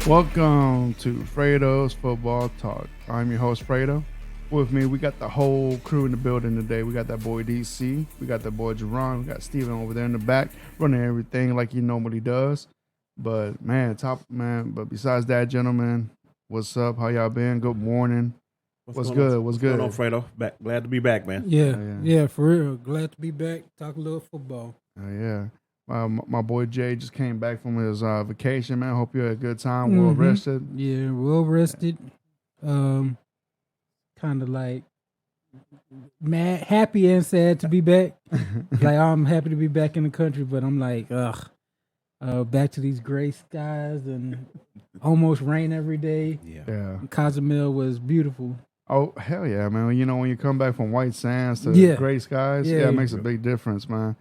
Welcome to Fredo's Football Talk. I'm your host, Fredo. With me, we got the whole crew in the building today. We got that boy DC, we got that boy Jerron, we got Steven over there in the back running everything like he normally does. But but besides that, gentlemen, what's up? How y'all been? Good morning. What's good? What's good? What's going on, Fredo? Glad to be back, man. Yeah, for real. Glad to be back. Talk a little football. Yeah. My boy Jay just came back from his vacation, man. Hope you had a good time, well rested. Yeah, well rested. Kind of like mad, happy and sad to be back. Like I'm happy to be back in the country, but I'm like, back to these gray skies and almost rain every day. Yeah. Cozumel was beautiful. Oh, hell yeah, man. You know, when you come back from white sands to gray skies, it makes a big difference, man.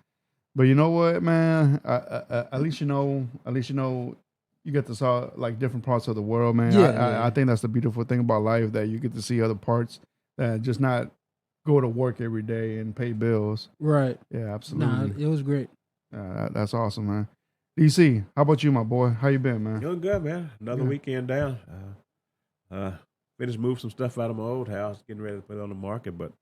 But you know what, man? At least you know you get to see like different parts of the world, man. I think that's the beautiful thing about life, that you get to see other parts, that just not go to work every day and pay bills. Right. Yeah, absolutely. Nah, it was great. That's awesome, man. DC, how about you, my boy? How you been, man? Doing good, man. Another weekend down. Finished moving some stuff out of my old house, getting ready to put it on the market, but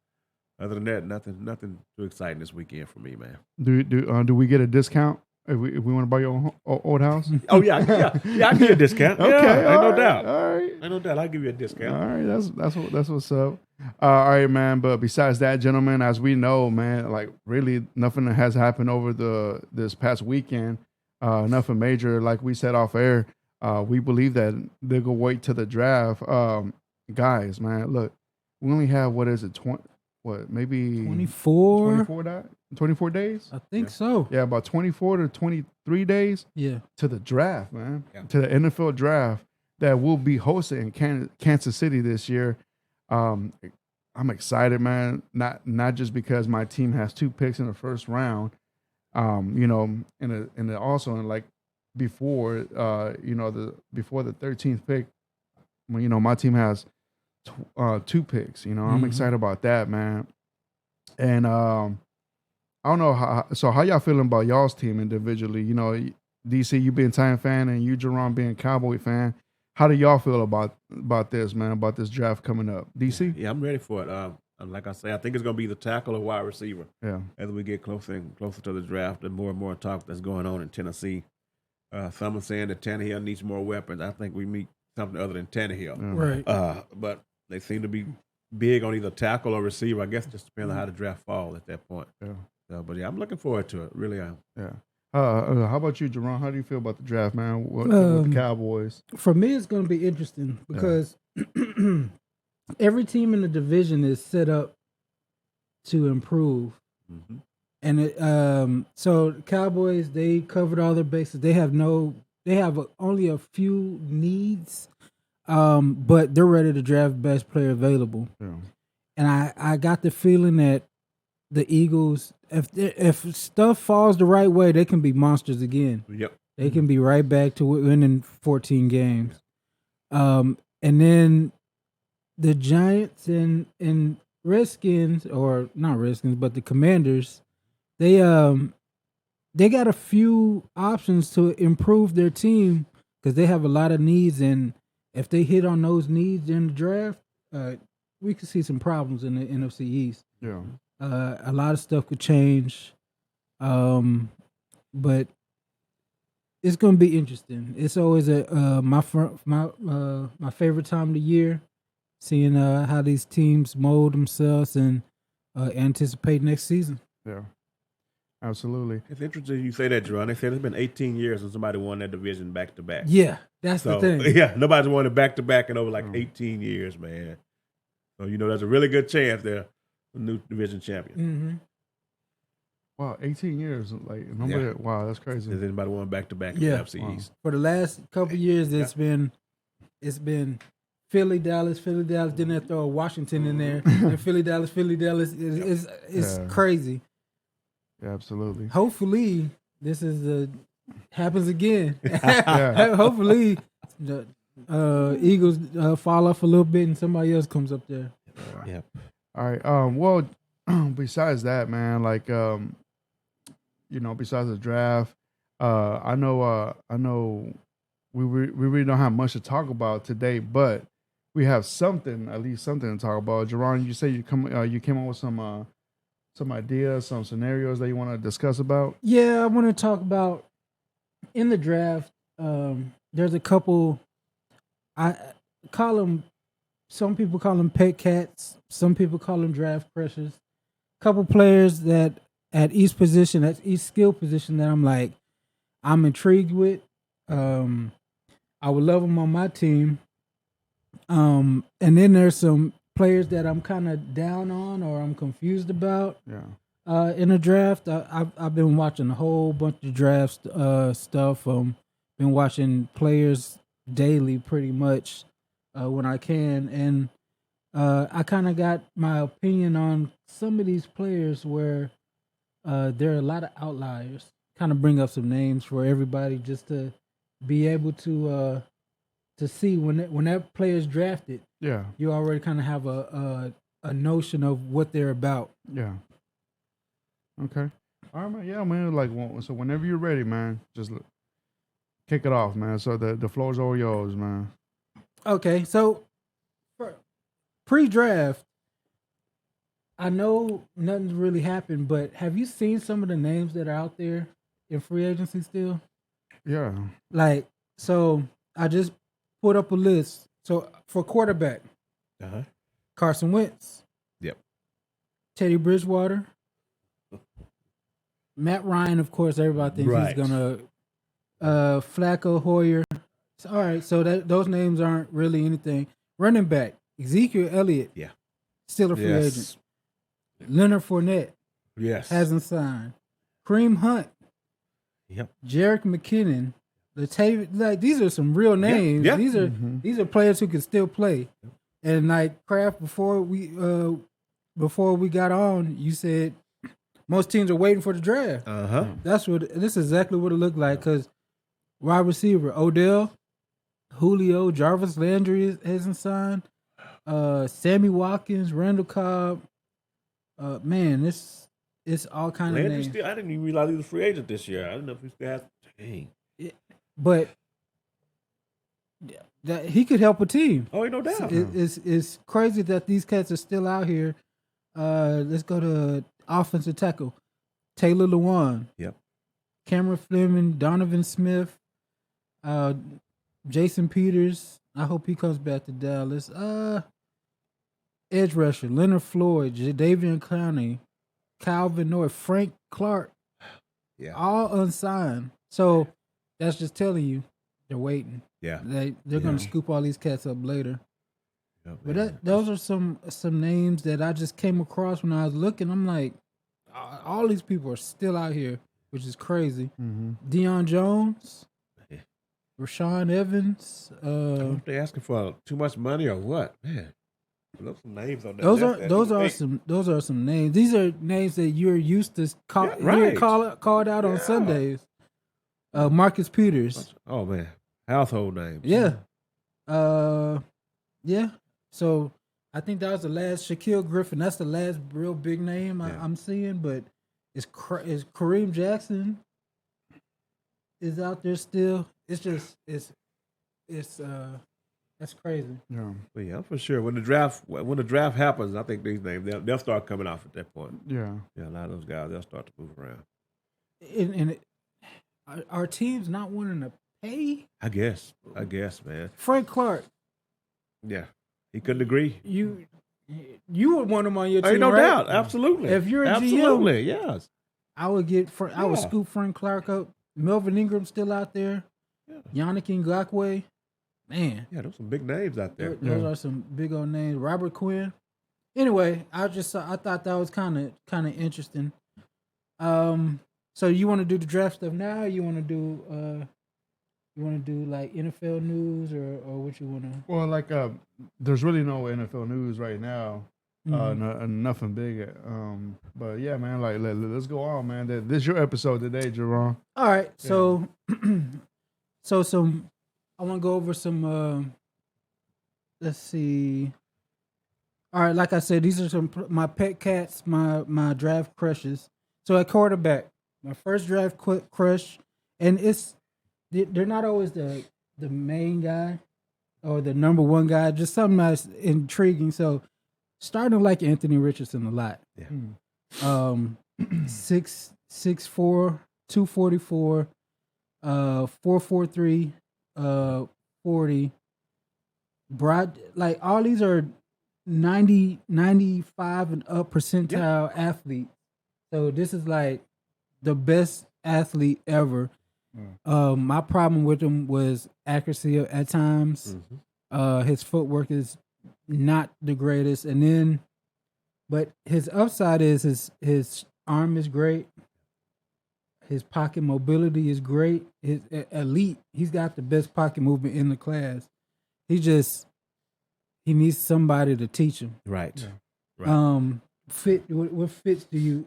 other than that, nothing too exciting this weekend for me, man. Do we get a discount if we want to buy your old house? Oh yeah, I give you a discount. Okay, ain't no doubt. All right, ain't no doubt. I'll give you a discount. All right, that's what's up. All right, man. But besides that, gentlemen, as we know, man, like really nothing has happened over this past weekend. Nothing major, like we said off air. We believe that they'll go wait till the draft. Guys, man, look, we only have maybe 24 days? I think so. Yeah, about 24 to 23 days to the draft, man. Yeah. To the NFL draft that will be hosted in Kansas City this year. I'm excited, man. Not just because my team has 2 picks in the first round, and also in like before before the 13th pick, my team has 2 picks. I'm excited about that, man. And I don't know how y'all feeling about y'all's team individually. DC, you being Titan fan, and you, Jerome, being Cowboy fan. How do y'all feel about this, man? About this draft coming up, DC? Yeah, I'm ready for it. Like I say, I think it's going to be the tackle or wide receiver. Yeah. As we get closer and closer to the draft, and more talk that's going on in Tennessee. Some are saying that Tannehill needs more weapons. I think we need something other than Tannehill. Right. But they seem to be big on either tackle or receiver. I guess it just depends on how the draft falls at that point. Yeah. But I'm looking forward to it. Really am. Yeah. How about you, Jerron? How do you feel about the draft, man? With the Cowboys? For me, it's going to be interesting because every team in the division is set up to improve. Mm-hmm. And so the Cowboys, they covered all their bases. They have only a few needs, but they're ready to draft best player available. Yeah. And I got the feeling that the Eagles, if stuff falls the right way, they can be monsters again. Yep. They can be right back to winning 14 games. And then the Giants and Redskins, or not Redskins, but the Commanders, they got a few options to improve their team because they have a lot of needs, and if they hit on those needs in the draft, we could see some problems in the NFC East. Yeah. A lot of stuff could change, but it's going to be interesting. It's always my favorite time of the year, seeing how these teams mold themselves and anticipate next season. Yeah, absolutely. It's interesting you say that, Jerron. They said it's been 18 years since somebody won that division back to back. Yeah, that's the thing. Yeah, nobody's won it back to back in over 18 years, man. So there's a really good chance they're a new division champion. Mm-hmm. Wow, 18 years. Wow, that's crazy. Has anybody won back to back in the NFC East? For the last couple of years, it's been Philly, Dallas. Then they throw Washington in there. And Philly, Dallas. It's crazy. Yeah, absolutely. Hopefully, this happens again. Hopefully, the Eagles fall off a little bit and somebody else comes up there. Yeah. All right. Well, besides that, man, besides the draft, I know we really don't have much to talk about today, but we have at least something to talk about. Jerron, you say you came up with some ideas, some scenarios that you want to discuss about. Yeah, I want to talk about in the draft. There's a couple. I call them. Some people call them pet cats. Some people call them draft crushes. Couple players that at each position, at each skill position, that I'm intrigued with. I would love them on my team. And then there's some players that I'm kind of down on or I'm confused about. Yeah. In the draft, I've been watching a whole bunch of draft stuff. Been watching players daily, pretty much, when I can, and I kind of got my opinion on some of these players where there are a lot of outliers. Kind of bring up some names for everybody just to be able to see when that player is drafted. Yeah. You already kind of have a notion of what they're about. Yeah. Okay. All right, man. Yeah, man. Like, so whenever you're ready, man, just kick it off, man. So the floor's all yours, man. Okay, so for pre-draft, I know nothing's really happened, but have you seen some of the names that are out there in free agency still? Yeah. Like, so I just put up a list. So for quarterback, Carson Wentz. Yep. Teddy Bridgewater. Matt Ryan, of course, everybody thinks he's gonna. Flacco, Hoyer. All right, so those names aren't really anything. Running back, Ezekiel Elliott. Yeah. Still a free agent. Leonard Fournette. Yes. Hasn't signed. Kareem Hunt. Yep. Jerick McKinnon. Like these are some real names. Yeah. These are players who can still play. And like Kraft, before we got on, you said most teams are waiting for the draft. This is exactly what it looked like, because wide receiver Odell, Julio, Jarvis Landry hasn't signed. Sammy Watkins, Randall Cobb. Man, it's all kind of names. I didn't even realize he was a free agent this year. I didn't know if he still had. Dang. But that he could help a team. Oh, no doubt. It's crazy that these cats are still out here. Let's go to offensive tackle. Taylor Lewan. Yep. Cameron Fleming, Donovan Smith, Jason Peters. I hope he comes back to Dallas. Edge rusher, Leonard Floyd, Jadavion Clowney, Calvin Noy, Frank Clark. Yeah. All unsigned. So that's just telling you they're waiting. Yeah. They're going to scoop all these cats up later. Yep, But those are some names that I just came across when I was looking. I'm like, all these people are still out here, which is crazy. Deion Jones, Rashawn Evans. They asking for too much money or what? Man, those some names on that. Those are some names. These are names that you're used to hearing called out on Sundays. Marcus Peters. Oh man, household names. Yeah. Yeah. So I think that was the last. Shaquille Griffin. That's the last real big name I'm seeing. But is Kareem Jackson is out there still? It's just that's crazy. Yeah. But yeah, for sure. When the draft happens, I think these names they'll start coming off at that point. Yeah. Yeah, a lot of those guys they'll start to move around. Are teams not wanting to pay? I guess, man. Frank Clark. Yeah, he couldn't agree. You would want him on your team, no right? doubt, absolutely. If you're a absolutely, GM, yes. I would scoop Frank Clark up. Melvin Ingram's still out there. Yeah. Yannick Ngakoue. Man. Yeah, those some big names out there. Those are some big old names. Robert Quinn. Anyway, I thought that was kind of interesting. So you want to do the draft stuff now? Or you want to do like NFL news or what you want to? Well, like there's really no NFL news right now. Nothing big. But yeah, man, like let's go on, man. This is your episode today, Jerron. All right, so I want to go over some. Let's see. All right, like I said, these are some my pet cats, my draft crushes. So at quarterback, my first draft crush, and they're not always the the main guy or the number one guy, just something that's intriguing. So starting like Anthony Richardson a lot. Yeah. 6'4", 244, 443, 40. Broad, like all these are 90, 95 and up percentile athletes. So this is like the best athlete ever. My problem with him was accuracy at times. His footwork is not the greatest, and then, but his upside is his arm is great. His pocket mobility is great. His elite. He's got the best pocket movement in the class. He needs somebody to teach him. Right. What fits do you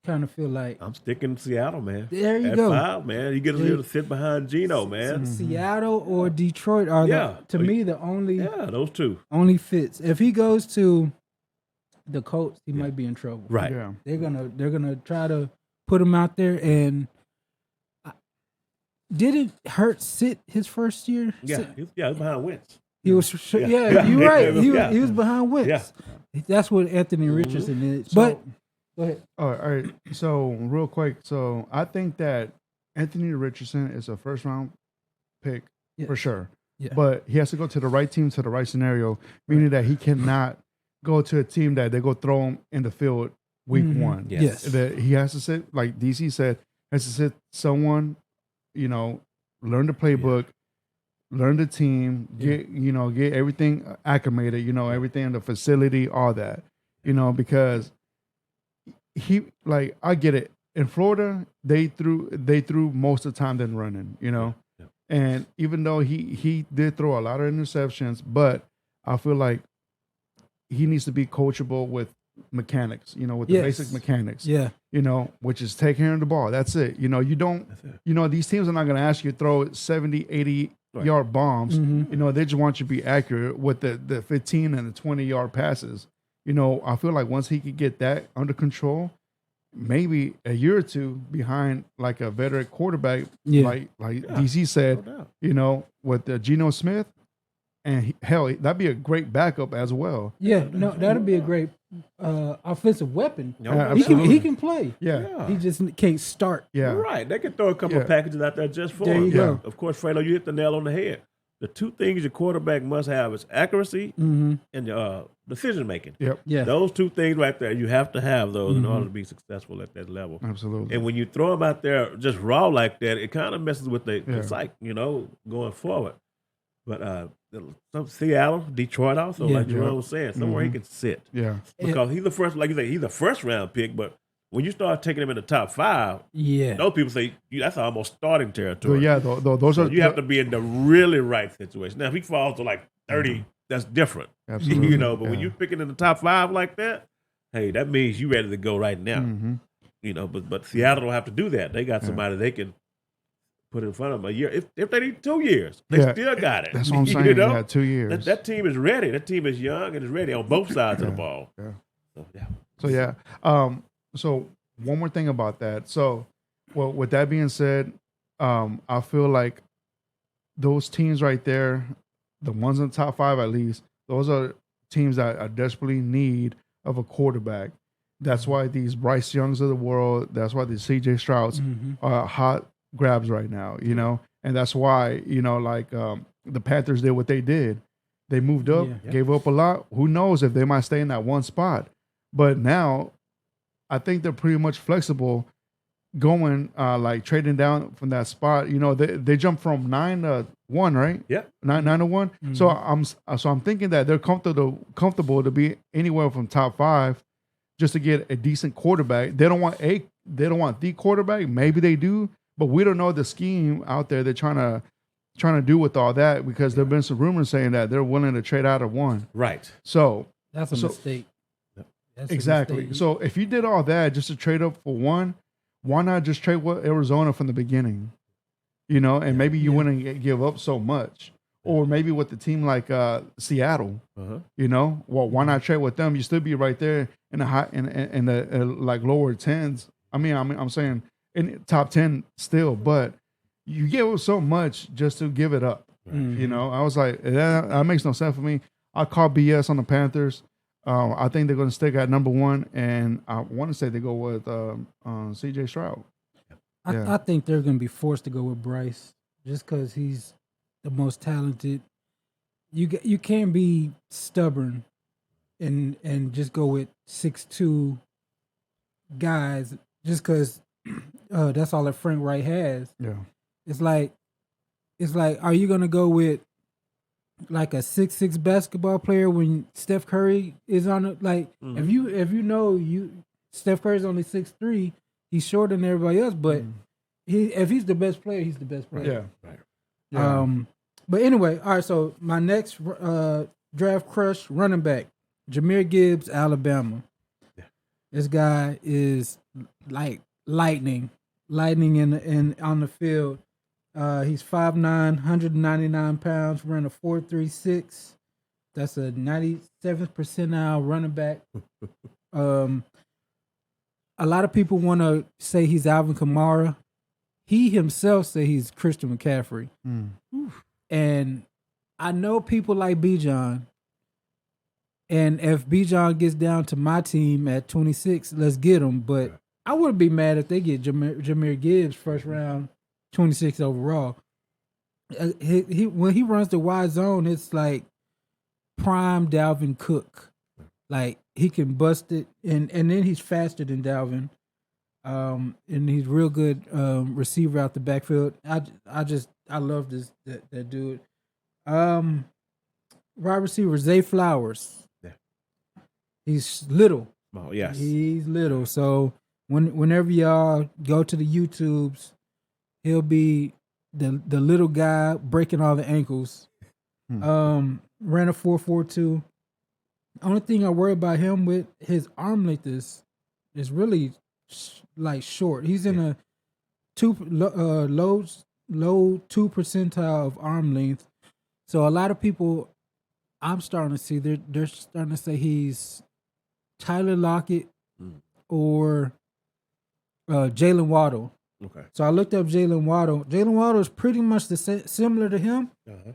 kind of feel like? I'm sticking Seattle, man. There you At go. 5, man. You get a little sit behind Geno, man. Seattle or Detroit are me the only those two only fits. If he goes to the Colts, he might be in trouble. Right. Yeah. They're gonna try to put him out there. And didn't Hurts sit his first year? Yeah, he was behind Wentz. He was. Yeah. You're right. Yeah. He was behind Wentz. Yeah. That's what Anthony Richardson is. So- But go ahead. All right. So real quick. So I think that Anthony Richardson is a first round pick for sure. Yeah. But he has to go to the right team, to the right scenario, meaning that he cannot go to a team that they go throw him in the field week one. Yes. That he has to sit, like DC said, has to sit someone, learn the playbook, learn the team, get everything acclimated, everything in the facility, all that, because I get it. In Florida, they threw most of the time than running, and even though he did throw a lot of interceptions, but I feel like he needs to be coachable with mechanics, with the basic mechanics, which is taking care of the ball. That's it. You don't, these teams are not going to ask you to throw 70, 80 yard bombs. They just want you to be accurate with the 15 and the 20-yard passes. I feel like once he could get that under control, maybe a year or two behind like a veteran quarterback, like DC said, with Geno Smith, and that'd be a great backup as well. Yeah, no, that'd be a great offensive weapon. Absolutely. He can play. Yeah. He just can't start. Yeah. Right. They can throw a couple of packages out there just for There him. you go. Of course, Fredo, you hit the nail on the head. The two things your quarterback must have is accuracy and decision making. Yep. Yeah. Those two things right there, you have to have those in order to be successful at that level. Absolutely. And when you throw them out there just raw like that, it kind of messes with the psyche, going forward. But some Seattle, Detroit also, like Jerome was saying, somewhere he can sit. Yeah. Because he's the first, like you say, he's a first round pick, but when you start taking him in the top 5, those people say that's almost starting territory. So those are you have to be in the really right situation. Now, if he falls to like 30, that's different. Absolutely. But when you're picking in the top 5 like that, hey, that means you're ready to go right now. But Seattle don't have to do that. They got somebody they can put in front of them a year. If they need 2 years, they still got it. That's what I'm saying. Yeah, 2 years. That team is ready. That team is young and is ready on both sides of the ball. So one more thing about that. So, well, with that being said, I feel like those teams right there, the ones in the top 5 at least, those are teams that are desperately need of a quarterback. That's why these Bryce Youngs of the world, that's why these CJ Strouds are hot grabs right now, and that's why, the Panthers did what they did. They moved up, gave up a lot. Who knows if they might stay in that one spot. But now I think they're pretty much flexible going, trading down from that spot. They jumped from 9-1, right? Yeah. 9-1. So I'm thinking that they're comfortable to be anywhere from top 5 just to get a decent quarterback. They don't want the quarterback. Maybe they do, but we don't know the scheme out there they're trying to do with all that, because there've been some rumors saying that they're willing to trade out of one. Right. So that's a mistake. Exactly. So if you did all that just to trade up for one, why not just trade with Arizona from the beginning? And maybe you wouldn't give up so much. Or maybe with the team like Seattle, well, why not trade with them? You still be right there in the high in the like lower 10s. I'm saying in top 10 still, but you give up so much just to give it up. You know, I was like, that makes no sense for me. I call BS on the Panthers. I think they're going to stick at number 1, and I want to say they go with C.J. Stroud. I think they're going to be forced to go with Bryce just because he's the most talented. You can't be stubborn and just go with 6'2" guys just because that's all that Frank Wright has. Yeah, it's like, are you going to go with like a 6'6" basketball player when Steph Curry is on it? Like if you know Steph Curry's only 6'3", he's shorter than everybody else, but if he's the best player, he's the best player. Yeah. But anyway, all right. So my next draft crush running back, Jahmyr Gibbs, Alabama. Yeah. This guy is like lightning in on the field. He's 5'9", 199 pounds, ran a 4.36. That's a 97th percentile running back. A lot of people want to say he's Alvin Kamara. He himself said he's Christian McCaffrey. And I know people like Bijan. And if Bijan gets down to my team at 26, let's get him. But I wouldn't be mad if they get Jahmyr Gibbs first round, 26 overall. When he runs the wide zone, it's like prime Dalvin Cook. Like he can bust it, and then he's faster than Dalvin. And he's real good receiver out the backfield. I love that dude. Wide receiver Zay Flowers. Yeah. He's little. Oh yes, he's little. So whenever y'all go to the YouTubes, he'll be the little guy breaking all the ankles. Ran a 4.42. Only thing I worry about him with his arm length is really like short. He's in a low 2 percentile of arm length. So a lot of people I'm starting to see they're starting to say he's Tyler Lockett or Jalen Waddle. Okay. So I looked up Jalen Waddle. Jalen Waddle is pretty much similar to him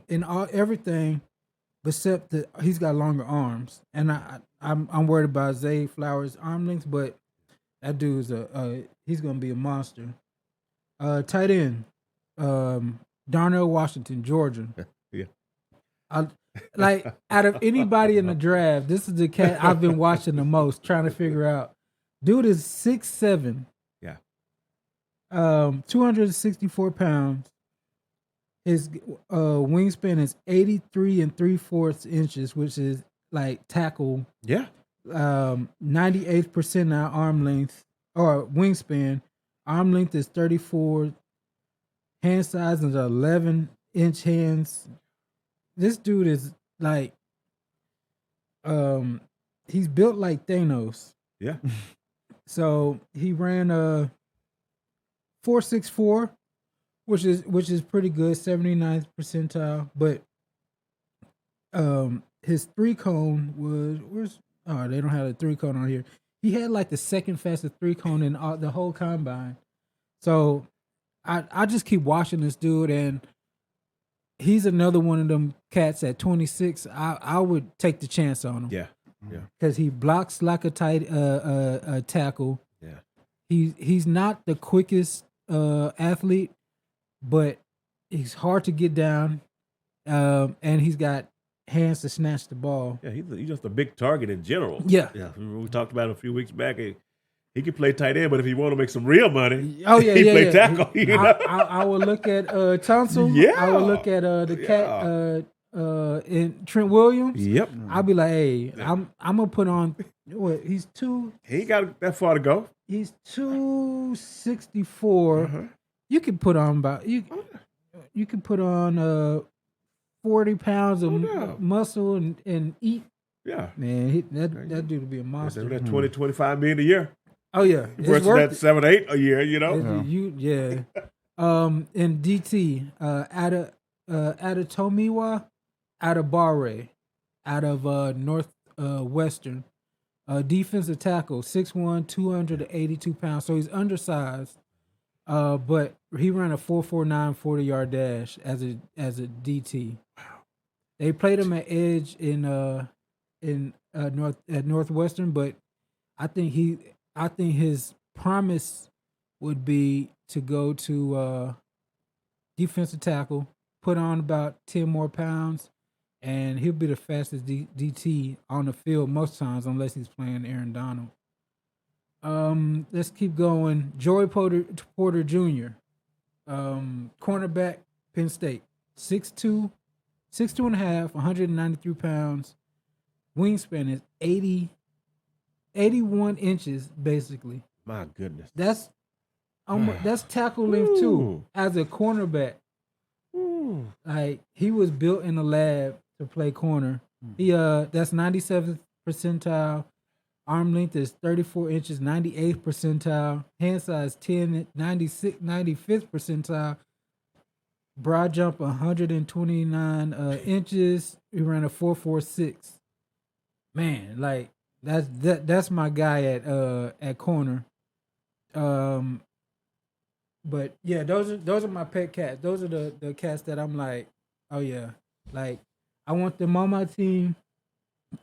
in everything, except that he's got longer arms. And I'm worried about Zay Flowers' arm length, but that dude's he's gonna be a monster. Tight end, Darnell Washington, Georgia. Yeah. Like out of anybody in the draft, this is the cat I've been watching the most, trying to figure out. Dude is 6'7". Yeah. 264 pounds. His wingspan is 83 3/4 inches, which is like tackle. Yeah. 98th percentile arm length or wingspan. Arm length is 34. Hand size is 11-inch hands. This dude is like, he's built like Thanos. Yeah. So he ran a 4.64, which is pretty good, 79th percentile. But his 3-cone was they don't have a 3-cone on here. He had like the second fastest 3-cone in the whole combine. So I just keep watching this dude, and he's another one of them cats at 26. I would take the chance on him. Yeah. Yeah. Because he blocks like a tight tackle. Yeah. He's not the quickest athlete, but he's hard to get down. And he's got hands to snatch the ball. Yeah, he's just a big target in general. Yeah. Yeah. We talked about it a few weeks back. He can play tight end, but if he want to make some real money, he play tackle. You know? I will look at Tunsil. Yeah. I will look at the cat in Trent Williams. Yep. I'll be like, hey, I'm gonna put on what he's two. He ain't got that far to go. He's 264. You can put on you can put on 40 pounds of muscle and eat. Yeah. Man, that dude would be a monster. That 20, 25 million a year. Oh yeah. Versus that 7, 8 a year, you know? And DT, Adetomiwa, out of Bahrain, out of Northwestern. Defensive tackle, 6'1", 282 pounds. So he's undersized. But he ran a 4.49 40-yard dash as a DT. They played him at edge in Northwestern, but I think his promise would be to go to defensive tackle, put on about 10 more pounds, and he'll be the fastest DT on the field most times, unless he's playing Aaron Donald. Let's keep going. Joey Porter Jr., cornerback, Penn State, 6'2", 6'2.5", 193 pounds. Wingspan is 81 inches, basically. My goodness. That's tackle length too. As a cornerback, like he was built in the lab to play corner. He that's 97th percentile. Arm length is 34 inches, 98th percentile. Hand size 10, 95th percentile. Broad jump 129 inches. He ran a 4.46. Man, like that's my guy at corner. But yeah, those are my pet cats. Those are the cats that I'm like, oh yeah, like I want them on my team.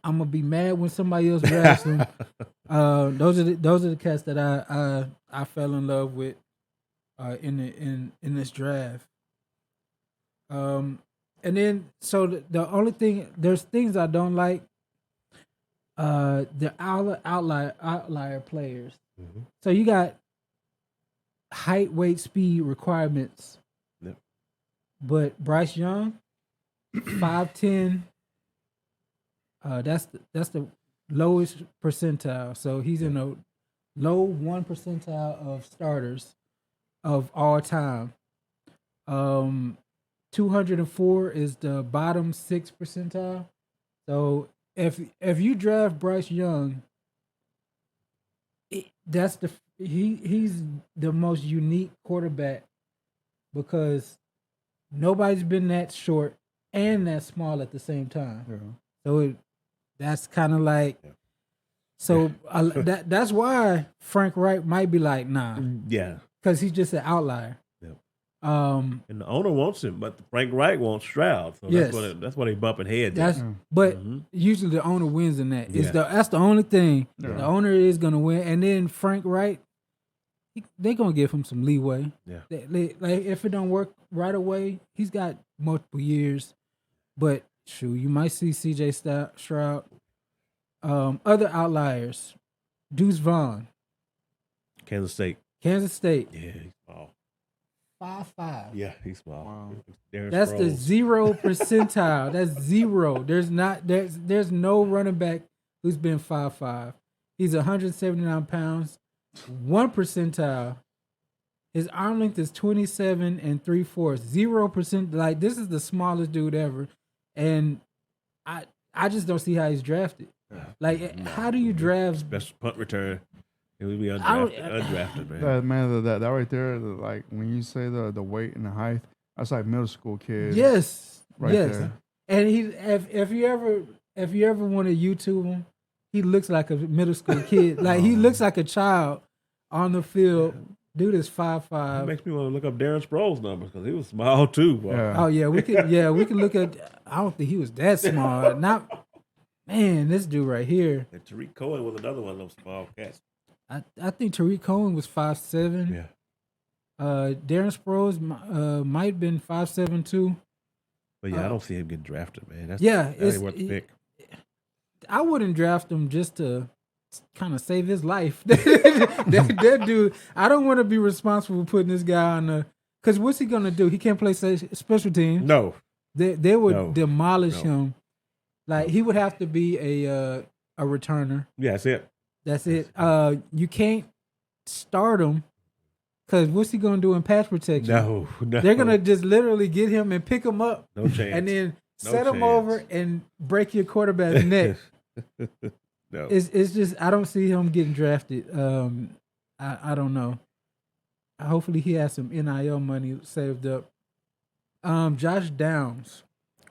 I'm gonna be mad when somebody else drafts them. Those are the cats that I fell in love with in this draft. And then so the only thing, there's things I don't like. The outlier players. Mm-hmm. So you got height, weight, speed requirements. Yep. But Bryce Young, 5'10". That's the lowest percentile. So he's in the low 1 percentile of starters of all time. 204 is the bottom 6 percentile. So if you draft Bryce Young, he's the most unique quarterback because nobody's been that short and that small at the same time. Yeah. So that's kind of like, so that's why Frank Reich might be like, nah, yeah, because he's just an outlier. Yep. And the owner wants him, but Frank Reich wants Stroud, so yes. that's what they bumping heads. But usually the owner wins in that. That's the only thing. Yeah. The owner is gonna win, and then Frank Reich, they're gonna give him some leeway. Yeah, like if it don't work right away, he's got multiple years, but. Shoot, you might see C.J. Stroud. Other outliers, Deuce Vaughn. Kansas State. Yeah, he's small. 5'5". Yeah, he's small. Wow. That's the 0 percentile. That's 0. There's no running back who's been 5'5". He's 179 pounds. 1 percentile. His arm length is 27 3/4. 0%. Like, this is the smallest dude ever. And I just don't see how he's drafted. Like, how do you draft? Special punt return. It would be undrafted, man. That right there, like when you say the weight and the height, that's like middle school kids. Yes, right there. And if you ever want to YouTube him, he looks like a middle school kid. Like he looks like a child on the field. Dude is 5'5". It makes me want to look up Darren Sproles' numbers because he was small too. Yeah. Oh yeah, we can look at. I don't think he was that small. Not, man, this dude right here. And Tariq Cohen was another one of those small cats. I think Tariq Cohen was 5'7". Yeah. Darren Sproles might have been 5'7" too. But yeah, I don't see him getting drafted, man. That ain't worth the pick. I wouldn't draft him just to kind of save his life. that dude, I don't want to be responsible for putting this guy on the. Because what's he gonna do? He can't play special teams. No, they would demolish him. Like he would have to be a returner. Yeah, that's it. You can't start him because what's he gonna do in pass protection? No. They're gonna just literally get him and pick him up. No chance. And then set him over and break your quarterback's neck. No. It's just I don't see him getting drafted. I don't know. Hopefully he has some NIL money saved up. Josh Downs,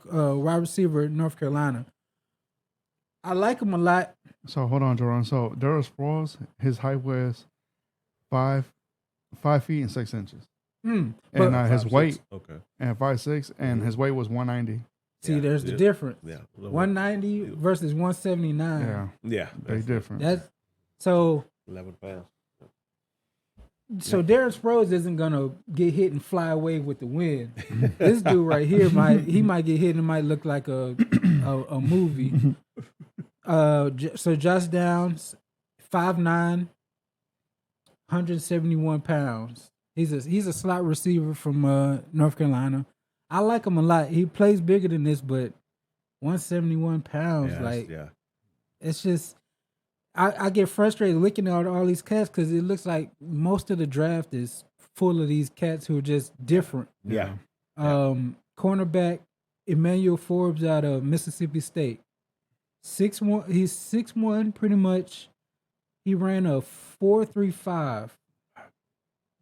wide receiver, North Carolina. I like him a lot. So hold on, Jerron. So Darren Sproles, his height was 5'5". 5 feet and 6 inches. Mm. And But his 5'6". weight, Okay. and 5'6", and his weight was 190. see, Yeah, there's the yeah. difference. Yeah. 190 versus 179. Yeah, Yeah. big That's difference. That's so. 11 pounds. So Darren Sproles isn't gonna get hit and fly away with the wind. This dude right here might get hit and it might look like a movie. So Josh Downs, 5'9", 171 pounds. He's a slot receiver from North Carolina. I like him a lot. He plays bigger than this, but 171 pounds, it's just. I get frustrated looking at all these cats because it looks like most of the draft is full of these cats who are just different. Yeah. Cornerback Emmanuel Forbes out of Mississippi State. 6'1", he's 6'1", pretty much. He ran a 4.35,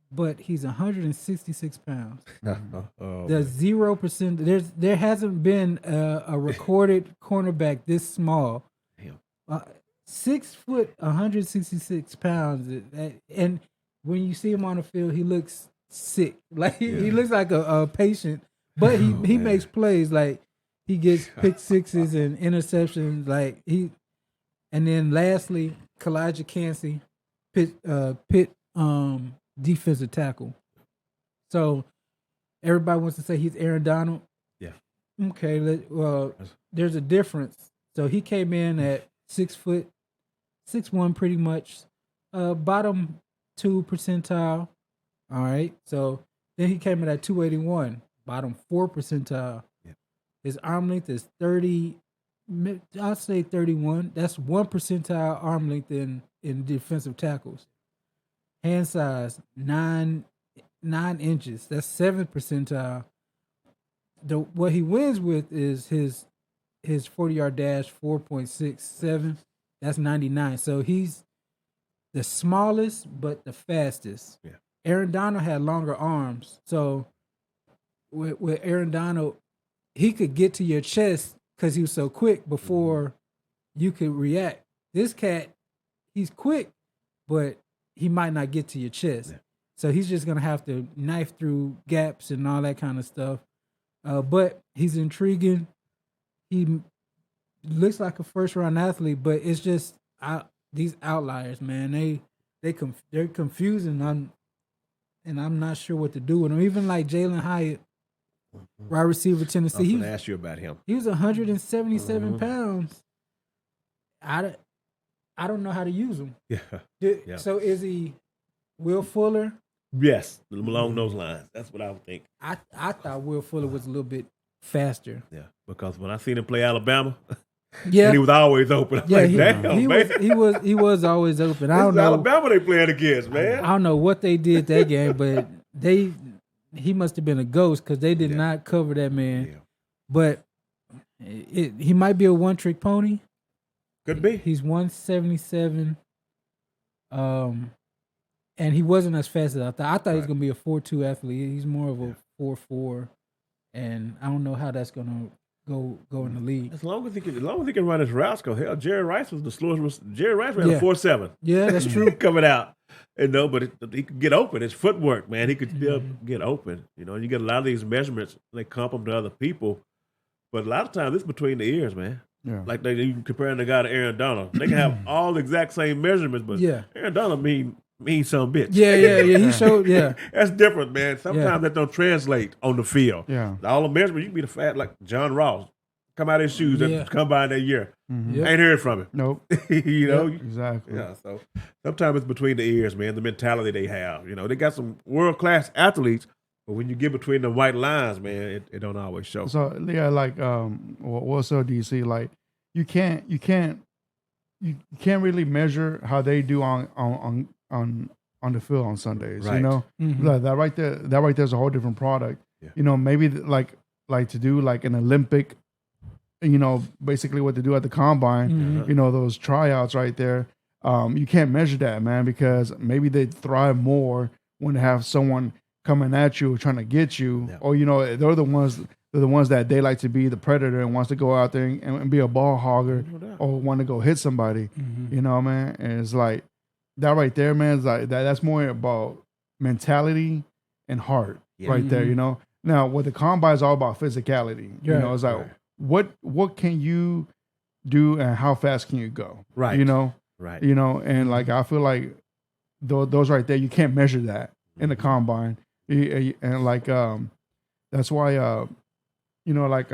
but he's 166 pounds. There's 0%. There hasn't been a recorded cornerback this small. Damn. 6 foot, 166 pounds, and when you see him on the field, he looks sick. Like he looks like a patient, but he makes plays. Like he gets pick sixes and interceptions. Like and then lastly, Kalijah Cansey, Pitt defensive tackle. So everybody wants to say he's Aaron Donald. Yeah. Okay. Well, there's a difference. So he came in at 6 foot. 6'1", pretty much, bottom 2 percentile. All right, so then he came in at 281, bottom 4 percentile. Yeah. His arm length is 30. I'll say 31. That's 1 percentile arm length in defensive tackles. Hand size 9 inches. That's 7 percentile. What he wins with is his 40-yard dash 4.67. That's 99. So he's the smallest, but the fastest. Yeah. Aaron Donald had longer arms. So with Aaron Donald, he could get to your chest because he was so quick before you could react. This cat, he's quick, but he might not get to your chest. Yeah. So he's just going to have to knife through gaps and all that kind of stuff. But he's intriguing. He looks like a first-round athlete, but it's just these outliers, man. They're confusing. I'm not sure what to do with them. Even like Jalen Hyatt, wide receiver, Tennessee. I was going to ask you about him. He was 177 pounds. I don't know how to use him. Yeah. So is he Will Fuller? Yes, along those lines. That's what I would think. I thought Will Fuller was a little bit faster. Yeah, because when I seen him play Alabama, and he was always open. I'm yeah, like, damn, man. He was always open. I don't know Alabama they playing against, man. I don't know what they did that game, but he must have been a ghost because they did not cover that man. Yeah. But he might be a one-trick pony. Could be. He's 177. And he wasn't as fast as I thought. I thought he was going to be a 4.2 athlete. He's more of a 4.4. And I don't know how that's going to go in the league. As long as he can run his routes, because hell, Jerry Rice was the slowest. Jerry Rice ran a 4.7. Yeah, that's true. Coming out. But he could get open. It's footwork, man. He could still get open. You get a lot of these measurements, they comp them to other people. But a lot of times it's between the ears, man. Yeah. Like you comparing the guy to Aaron Donald. They can have all the exact same measurements, but Aaron Donald mean some bitch. Yeah. He showed, That's different, man. Sometimes that don't translate on the field. Yeah. All the measurements, you can be the fat like John Ross. Come out of his shoes and come by that year. Mm-hmm. Yep. Ain't heard from him. Nope. Exactly. Yeah. So sometimes it's between the ears, man. The mentality they have. They got some world class athletes, but when you get between the white lines, man, it don't always show. So yeah, like also DC, like you can't really measure how they do on the field on Sundays. Right. Mm-hmm. That right there is a whole different product. Yeah. Maybe like to do like an Olympic. Basically what they do at the combine, those tryouts right there. You can't measure that, man, because maybe they thrive more when they have someone coming at you trying to get you, or they're the ones that they like to be the predator and wants to go out there and be a ball hogger or want to go hit somebody. Man, and it's like that right there, man. Is like that's more about mentality and heart right Mm-hmm. there. You know, now what the combine is all about physicality. You know, it's like Right. what can you do and how fast can you go? Right. You know, Right. you know, and like I feel like those right there, you can't measure that in the combine, and like that's why you know, like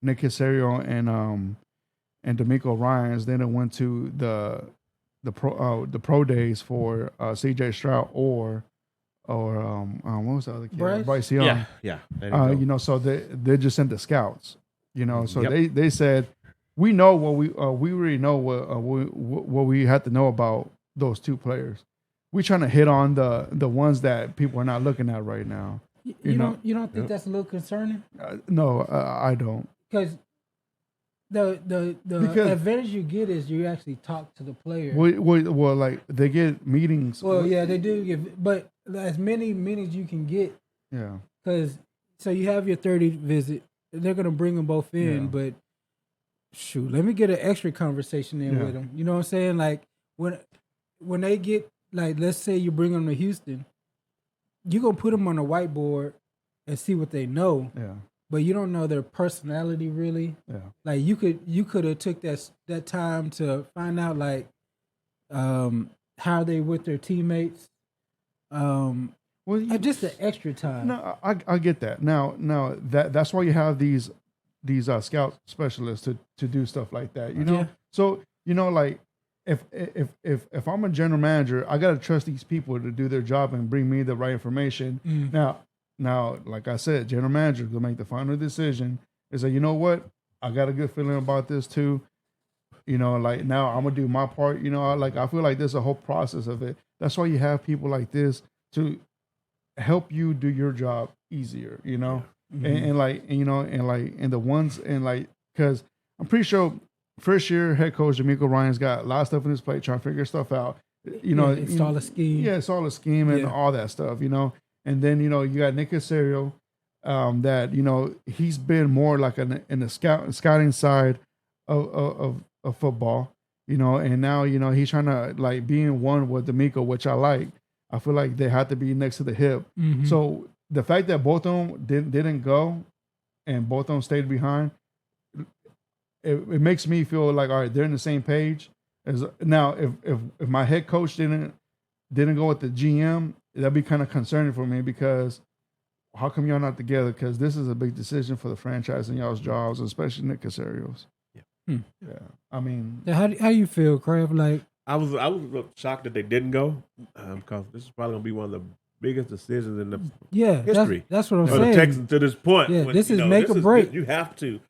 Nick Casario and D'Amico Ryans, then it went to the pro days for CJ Stroud or what was the other kid? Bryce Young. Yeah. Yeah. There you go. You know, so they're just into scouts. You know, so Yep. they said we know what we already know what we had to know about those two players. We're trying to hit on the ones that people are not looking at right now. You know? don't think that's a little concerning? No, I don't. Because the Because- advantage you get is you actually talk to the player. Well, like they get meetings. Well, yeah, they do give, but as many meetings you can get, Yeah. because so you have your 30 visit, they're gonna bring them both in, Yeah. but shoot, let me get an extra conversation in Yeah. with them. You know what I'm saying? Like when they get, like, let's say you bring them to Houston, you gonna put them on a whiteboard and see what they know, Yeah. but you don't know their personality really. Yeah. Like you could have took that time to find out like how they with their teammates. Well, Just the extra time. No, I get that. Now that's why you have these scout specialists to do stuff like that. You know, Yeah. so you know, like if I'm a general manager, I gotta trust these people to do their job and bring me the right information. Now, like I said, general manager will make the final decision. Is that, you know what, I got a good feeling about this too. You know, like now I'm gonna do my part. You know, I feel like there's a whole process of it. That's why you have people like this to help you do your job easier, you know, and the ones, and like, because I'm pretty sure first year head coach D'Amico Ryan's got a lot of stuff in his plate, trying to figure stuff out, you know, install a scheme. Yeah, it's all a scheme and all that stuff, you know. And then, you know, you got Nick Casario, that, you know, he's been more like in the scouting side of football, you know, and now, you know, he's trying to like be in one with D'Amico, which I like. I feel like they have to be next to the hip. Mm-hmm. So the fact that both of them didn't go and both of them stayed behind, it makes me feel like, all right, they're in the same page. As now, if my head coach didn't go with the GM, that'd be kind of concerning for me, because how come y'all not together? Because this is a big decision for the franchise and y'all's jobs, especially Nick Casario's. Yeah. I mean, How you feel, Kraft? Like, I was shocked that they didn't go, because this is probably gonna be one of the biggest decisions in the history. That's what I'm for saying. the Texans to this point. Yeah, when, this you is know, make or break. You have to,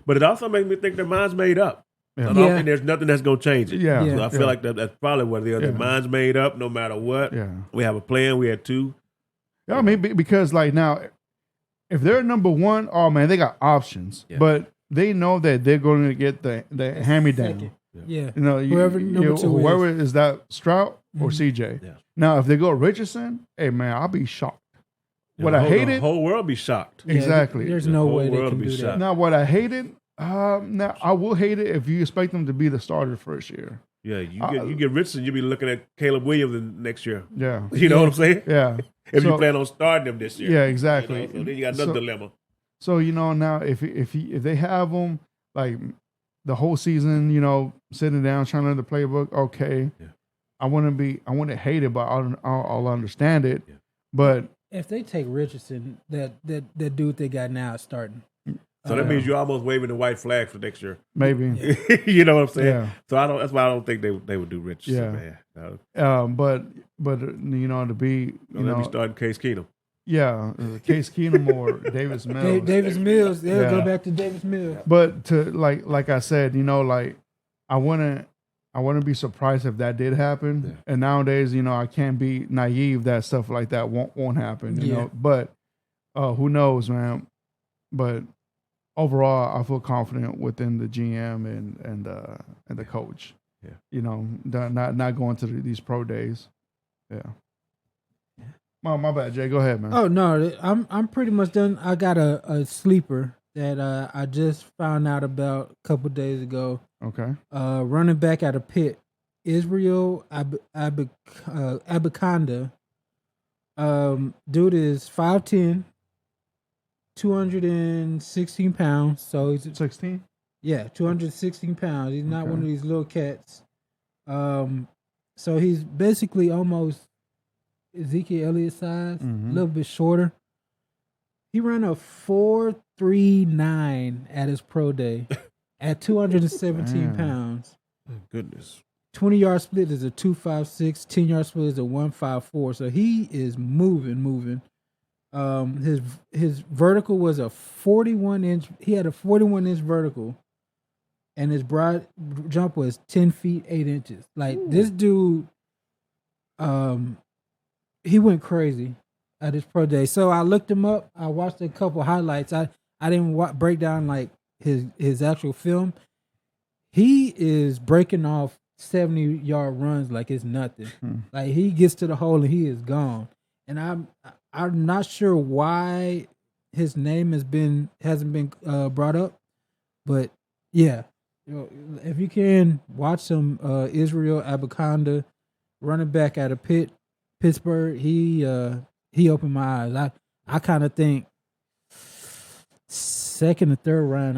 but it also makes me think their mind's made up. Yeah. I don't think there's nothing that's gonna change it. Yeah. So I feel like that's probably what it is. Their mind's made up no matter what. Yeah. We have a plan. We had two. I mean, because like now, if they're number one, oh man, they got options, but they know that they're going to get the hand me down. Yeah. You know, Whoever number two whoever is that Stroud or CJ. Yeah. Now, if they go Richardson, hey man, I'll be shocked. What I hated, the whole world be shocked. Yeah, exactly. There's The no whole way they world can be do shocked. that. Now, what I hated, now I will hate it if you expect them to be the starter first year. Yeah, you get Richardson, you'll be looking at Caleb Williams next year. Yeah. You know what I'm saying? Yeah. If you plan on starting them this year. Yeah, exactly. You know, so then you got another dilemma. So, you know, now if they have them like the whole season, you know, sitting down trying to learn the playbook, okay. Yeah. I wouldn't hate it, but I'll understand it. Yeah. But if they take Richardson, that dude they got now is starting. So that means you're almost waving the white flag for next year. Maybe. You know what I'm saying? Yeah. So that's why I don't think they would do Richardson. Yeah. Man. No. But you know, to be Let me start Case Keenum. Yeah, Case Keenum or Davis Mills. Davis Mills. They'll go back to Davis Mills. But to like I said, you know, like I wouldn't be surprised if that did happen. Yeah. And nowadays, you know, I can't be naive that stuff like that won't happen. You know, but who knows, man? But overall, I feel confident within the GM and the coach. Yeah, you know, not going to these pro days. Yeah. My bad, Jay. Go ahead, man. Oh no, I'm pretty much done. I got a sleeper that I just found out about a couple days ago. Okay. Running back out of Pitt, Israel Abikonda Dude is 5'10", 216 pounds. So he's 16. Yeah, 216 pounds. He's not Okay. one of these little cats. So he's basically almost Ezekiel Elliott size, a little bit shorter. He ran a 4.39 at his pro day at 217 pounds. Oh, goodness. 20-yard split is a 2.56. 10-yard split is a 1.54. So he is moving. His vertical was a 41-inch. He had a 41-inch vertical, and his broad jump was 10 feet 8 inches. Like this dude, he went crazy at his pro day. So I looked him up. I watched a couple highlights. I didn't break down like his actual film. He is breaking off 70-yard runs like it's nothing. Like he gets to the hole and he is gone. And I'm not sure why his name hasn't been brought up, but yeah, if you can watch some Israel Abaconda, running back out of Pittsburgh, he opened my eyes. I kind of think second or third round,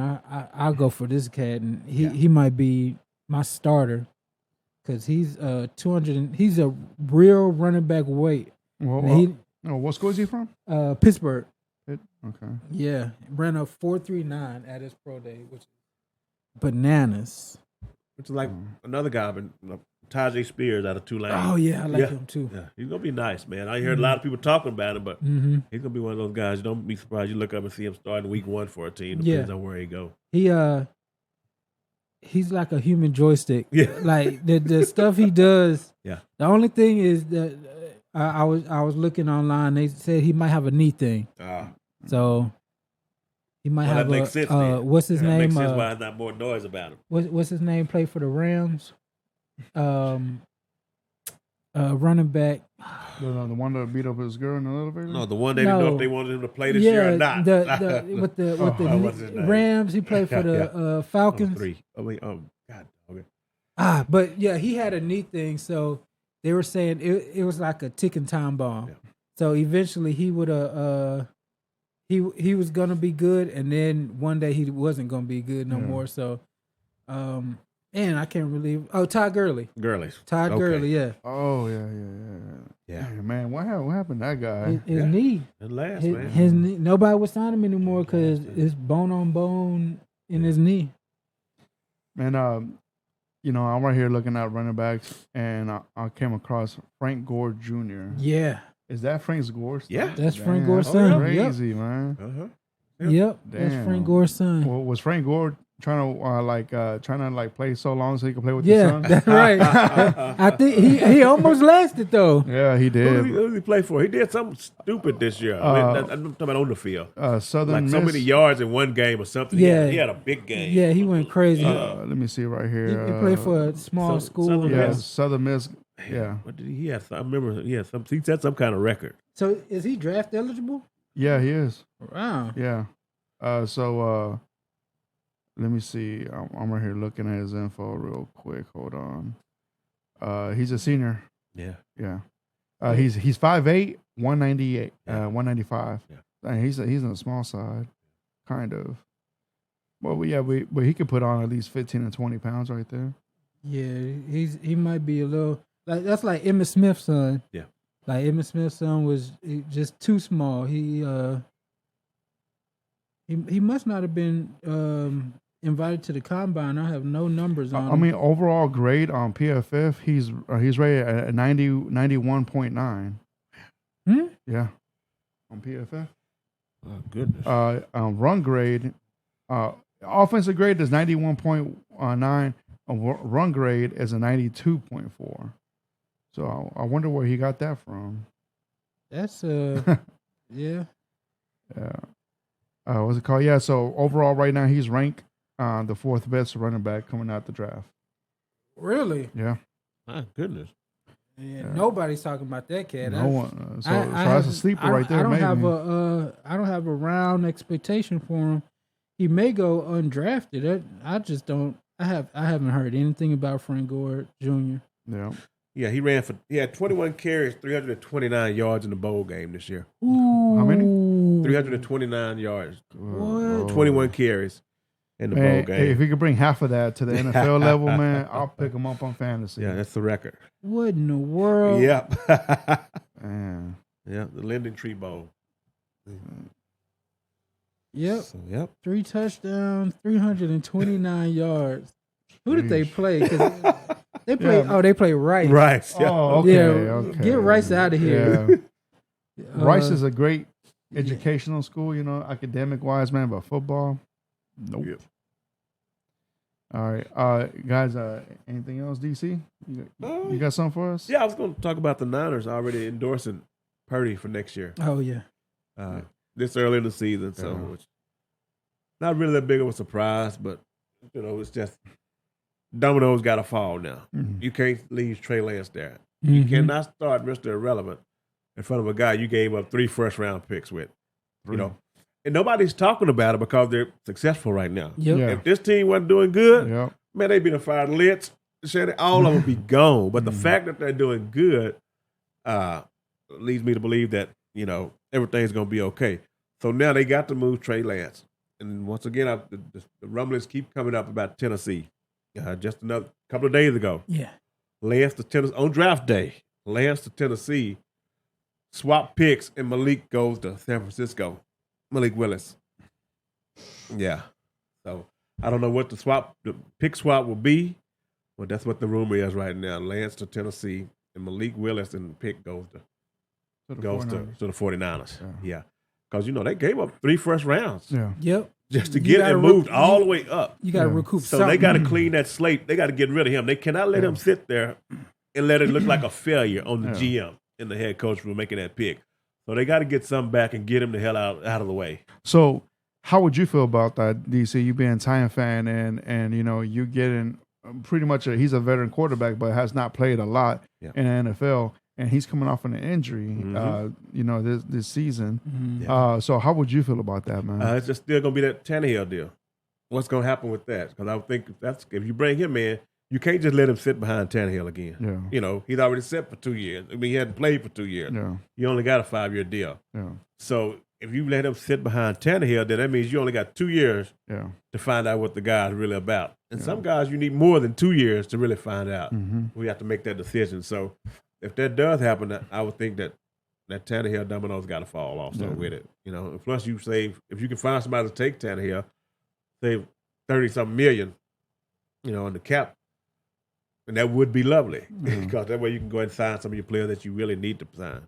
I'll go for this cat, and he might be my starter because he's 200. He's a real running back weight. What school is he from? Pittsburgh. Okay. Yeah, ran a 4.39 at his pro day, which is bananas. Which is like another guy, Tajay Spears out of Tulane. Oh yeah, I like him too. Yeah, he's gonna be nice, man. I heard a lot of people talking about him, but he's gonna be one of those guys. Don't be surprised you look up and see him starting week 1 for a team. Depends on where he go. He's like a human joystick. Yeah, like the stuff he does. Yeah. The only thing is that I was looking online. They said he might have a knee thing. So he might have that makes sense, what's his name? Makes sense why there's not more noise about him. What's his name? Played for the Rams. Running back. The one that beat up his girl in the elevator. No, the one they didn't know if they wanted him to play this year or not. With the Rams, he played for the Falcons. God. Okay. But yeah, he had a knee thing, so they were saying it was like a ticking time bomb. Yeah. So eventually he would he was gonna be good, and then one day he wasn't gonna be good no more. So, and I can't believe. Oh, Todd Gurley. Todd Gurley, yeah. Oh yeah. Man, what happened to that guy? His knee. His knee. Nobody would sign him anymore because it's bone on bone in his knee. Man, I'm right here looking at running backs, and I came across Frank Gore Jr. Yeah. Is that Frank Gore's son? Yeah, that's Frank Gore's son. Crazy, man. Yep, that's Frank Gore's son. Well, was Frank Gore trying to play so long so he could play with his son? Yeah, that's right. I think he almost lasted though. Yeah, he did. Who did he play for? He did something stupid this year. I'm talking about on the field. Southern Miss. So many yards in one game or something. Yeah, he had a big game. Yeah, he went crazy. Let me see right here. He played for a small school. Southern Miss. Yeah. What did he have? I remember he set some kind of record. So is he draft eligible? Yeah, he is. Wow. Yeah. So let me see. I'm right here looking at his info real quick. Hold on. He's a senior. Yeah. Yeah. He's 5'8", 198, 195. Yeah. And he's on the small side, kind of. Well, but he could put on at least 15 and 20 pounds right there. Yeah, he might be a little that's like Emmitt Smith's son. Yeah. Like Emmitt Smith's son was just too small. He must not have been invited to the combine. I have no numbers on him. I mean, overall grade on PFF, he's rated at 91.9. Yeah, on PFF. Oh goodness. Run grade, offensive grade is 91.9. Run grade is a 92.4. So I wonder where he got that from. That's yeah. Yeah. What's it called? Yeah. So overall, right now he's ranked the 4th best running back coming out the draft. Really? Yeah. My goodness. Yeah, nobody's talking about that cat. No one. So that's a sleeper right there. I don't have a round expectation for him. He may go undrafted. I just don't. I haven't heard anything about Frank Gore Jr. Yeah. Yeah, he had 21 carries, 329 yards in the bowl game this year. Ooh. How many? 329 yards. What? 21 carries in the bowl Man, game. if he could bring half of that to the NFL level, man, I'll pick him up on fantasy. Yeah, that's the record. What in the world? Yep. Man. Yeah, the Linktree Bowl. Yep. So, yep. 3 touchdowns, 329 yards. Who did they play? 'Cause they play. Yeah. Oh, they play Rice. Rice. Yeah. Oh, okay. Yeah, Okay. get Rice out of here. Yeah. Rice is a great educational school, academic wise, man, but football, nope. Yep. All right, guys. Anything else, DC? You got something for us? Yeah, I was going to talk about the Niners already endorsing Purdy for next year. Oh yeah. This early in the season, so it's not really that big of a surprise, but it's just dominoes got to fall now. Mhm. You can't leave Trey Lance there. You cannot start Mr. Irrelevant in front of a guy you gave up 3 first-round picks with. And nobody's talking about it because they're successful right now. Yep. Yeah. If this team wasn't doing good, Yep. man, they'd be the fired Litz, Shannon, all of them be gone. But the fact that they're doing good leads me to believe that, everything's going to be okay. So now they got to move Trey Lance. And once again, the rumblings keep coming up about Tennessee. Just another couple of days ago. Yeah. Lance to Tennessee, on draft day, Lance to Tennessee, swap picks, and Malik goes to San Francisco. Malik Willis. Yeah. So I don't know what the pick swap will be, but that's what the rumor is right now. Lance to Tennessee, and Malik Willis, and the pick goes to the 49ers. Yeah. Because, they gave up 3 first rounds. Yeah. Yep. Just to get it moved all the way up. You got to recoup So something. they got to clean that slate. They got to get rid of him. They cannot let him sit there and let it look like a failure on the GM and the head coach for making that pick. So they got to get something back and get him the hell out of the way. So how would you feel about that, DC? You being a Titan fan and you getting pretty much he's a veteran quarterback but has not played a lot in the NFL. And he's coming off an injury, this season. Mm-hmm. So how would you feel about that, man? It's just still going to be that Tannehill deal. What's going to happen with that? Because I would think if you bring him in, you can't just let him sit behind Tannehill again. Yeah. He's already set for 2 years. I mean, he hadn't played for 2 years. Yeah. You only got a 5-year deal. Yeah. So if you let him sit behind Tannehill, then that means you only got 2 years to find out what the guy's really about. And some guys, you need more than 2 years to really find out. Mm-hmm. We have to make that decision. So if that does happen, I would think that Tannehill domino's got to fall also with it. And plus you save, if you can find somebody to take Tannehill, save 30-something million, on the cap, and that would be lovely because that way you can go ahead and sign some of your players that you really need to sign.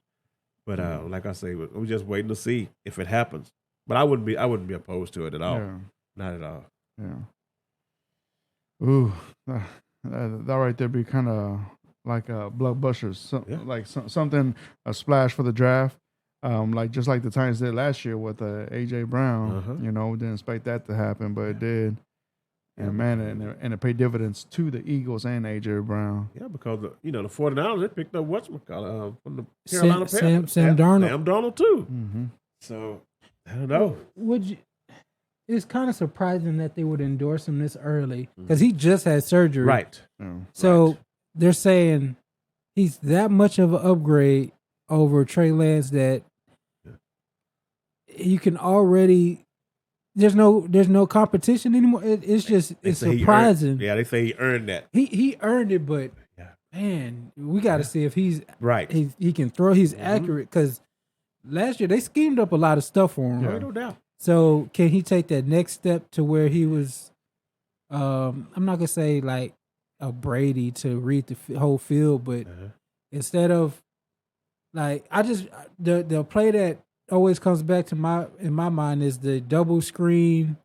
But like I say, we're just waiting to see if it happens. But I wouldn't be opposed to it at all. Yeah. Not at all. Yeah. Ooh, that right there be kind of like a blockbuster, something, a splash for the draft, just like the Titans did last year with AJ Brown. Didn't expect that to happen, but it did. And man, and it paid dividends to the Eagles and AJ Brown. Yeah, because the 49ers, they picked up whatchamacallit from the Carolina Panthers. Sam Darnold. Sam Darnold too. Mm-hmm. So I don't know. It's kind of surprising that they would endorse him this early because he just had surgery. Right. So they're saying he's that much of an upgrade over Trey Lance that you can already. There's no competition anymore. It's surprising. They say he earned that. He earned it, but man, we got to see if he's right. He can throw. He's accurate because last year they schemed up a lot of stuff for him. No doubt. So can he take that next step to where he was? I'm not gonna say like a Brady to read the whole field, but instead of like the play that always comes back to in my mind is the double screen,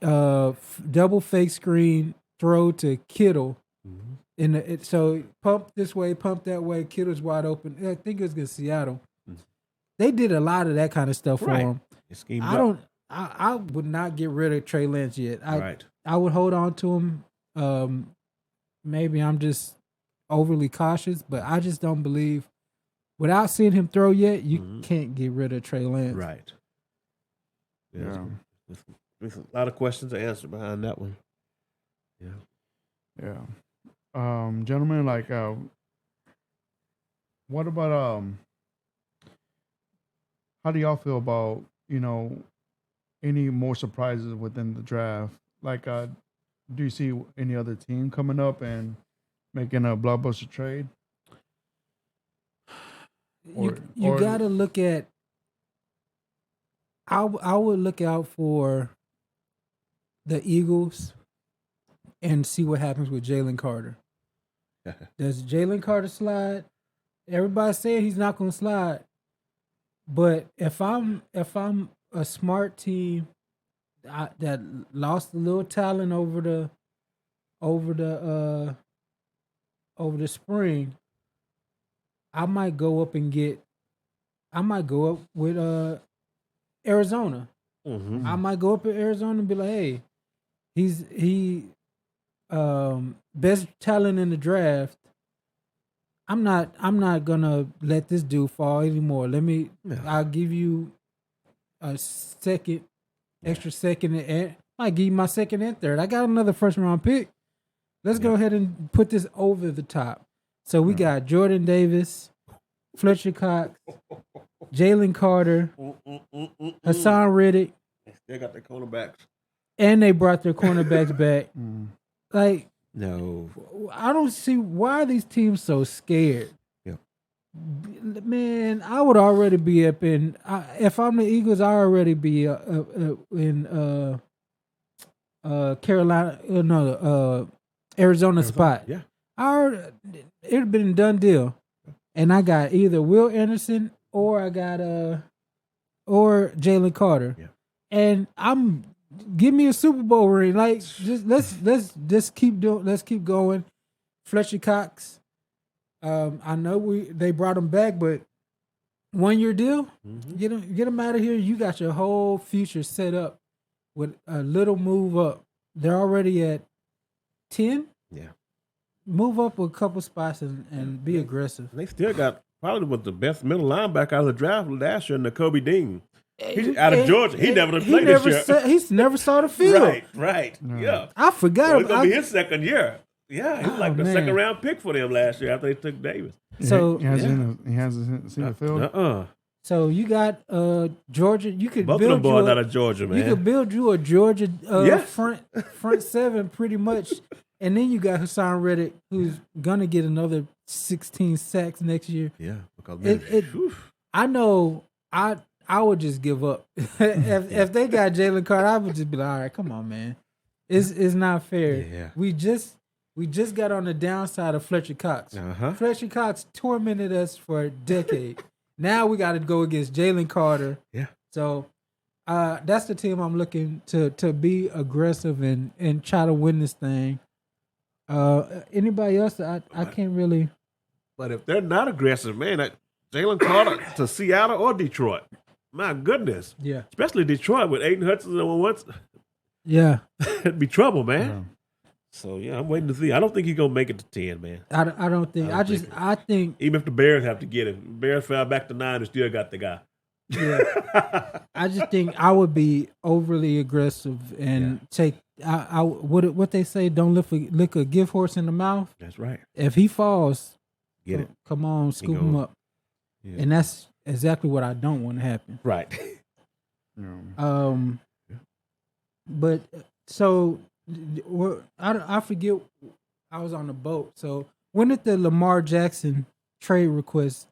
double fake screen throw to Kittle. So pump this way, pump that way. Kittle's wide open. I think it was against Seattle. They did a lot of that kind of stuff for him. I would not get rid of Trey Lance yet. I would hold on to him. Maybe I'm just overly cautious, but I just don't believe. Without seeing him throw yet, you can't get rid of Trey Lance. Right. There's a lot of questions to answer behind that one. Gentlemen, What about how do y'all feel about, any more surprises within the draft? Like, do you see any other team coming up and making a blockbuster trade? You got to look at. I would look out for the Eagles and see what happens with Jalen Carter. Does Jalen Carter slide? Everybody's saying he's not going to slide. But if I'm a smart team that lost a little talent over the spring, I might go up with Arizona. Mm-hmm. I might go up in Arizona and be like, hey, he best talent in the draft. I'm not gonna let this dude fall anymore. I'll give you a extra second, and I might give you my second and third. I got another first round pick. Let's go ahead and put this over the top. So we got Jordan Davis, Fletcher Cox, Jalen Carter, Hassan Reddick. They got their cornerbacks. And they brought their cornerbacks back. Like, no, I don't see why are these teams so scared. Yeah, man, I would already be up in. If I'm the Eagles, I already be in Carolina, Arizona spot. Yeah, it'd been a done deal, and I got either Will Anderson or I got or Jalen Carter. Yeah, and give me a Super Bowl ring. Like, just let's keep going. Fletcher Cox. I know they brought him back, but 1 year deal. Mm-hmm. Get him out of here. You got your whole future set up with a little move up. They're already at 10. Yeah, move up a couple spots and be aggressive. They still got probably was the best middle linebacker out of the draft last year, Nakobe Dean. He's out of Georgia. He never played this year. He's never saw the field. Right. Yeah. I forgot. It's going to be his second year. Yeah, he was like the second round pick for them last year after they took Davis. So he hasn't seen the field. So you got Georgia. You could both build of them boys out of Georgia, man. You could build you a Georgia front seven pretty much, and then you got Hassan Reddick, who's gonna get another 16 sacks next year. Yeah, because I know I would just give up if they got Jalen Carter. I would just be like, all right, come on, man, it's not fair. Yeah. We just got on the downside of Fletcher Cox. Fletcher Cox tormented us for a decade. Now we got to go against Jalen Carter. Yeah. So that's the team I'm looking to be aggressive and try to win this thing. Anybody else? I can't really. But if they're not aggressive, man, Jalen Carter to Seattle or Detroit, my goodness. Yeah. Especially Detroit with Aiden Hudson and once. Yeah. It'd be trouble, man. Yeah. So yeah, I'm waiting to see. I don't think he's gonna make it to 10, man. I don't think. I think even if the Bears have to get him, Bears fell back to 9 and still got the guy. Yeah. I just think I would be overly aggressive and take. I what they say. Don't lick a gift horse in the mouth. That's right. If he falls, get it. Come on, scoop him up. Yeah. And that's exactly what I don't want to happen. Right. But so. I forget. I was on the boat. So when did the Lamar Jackson trade request?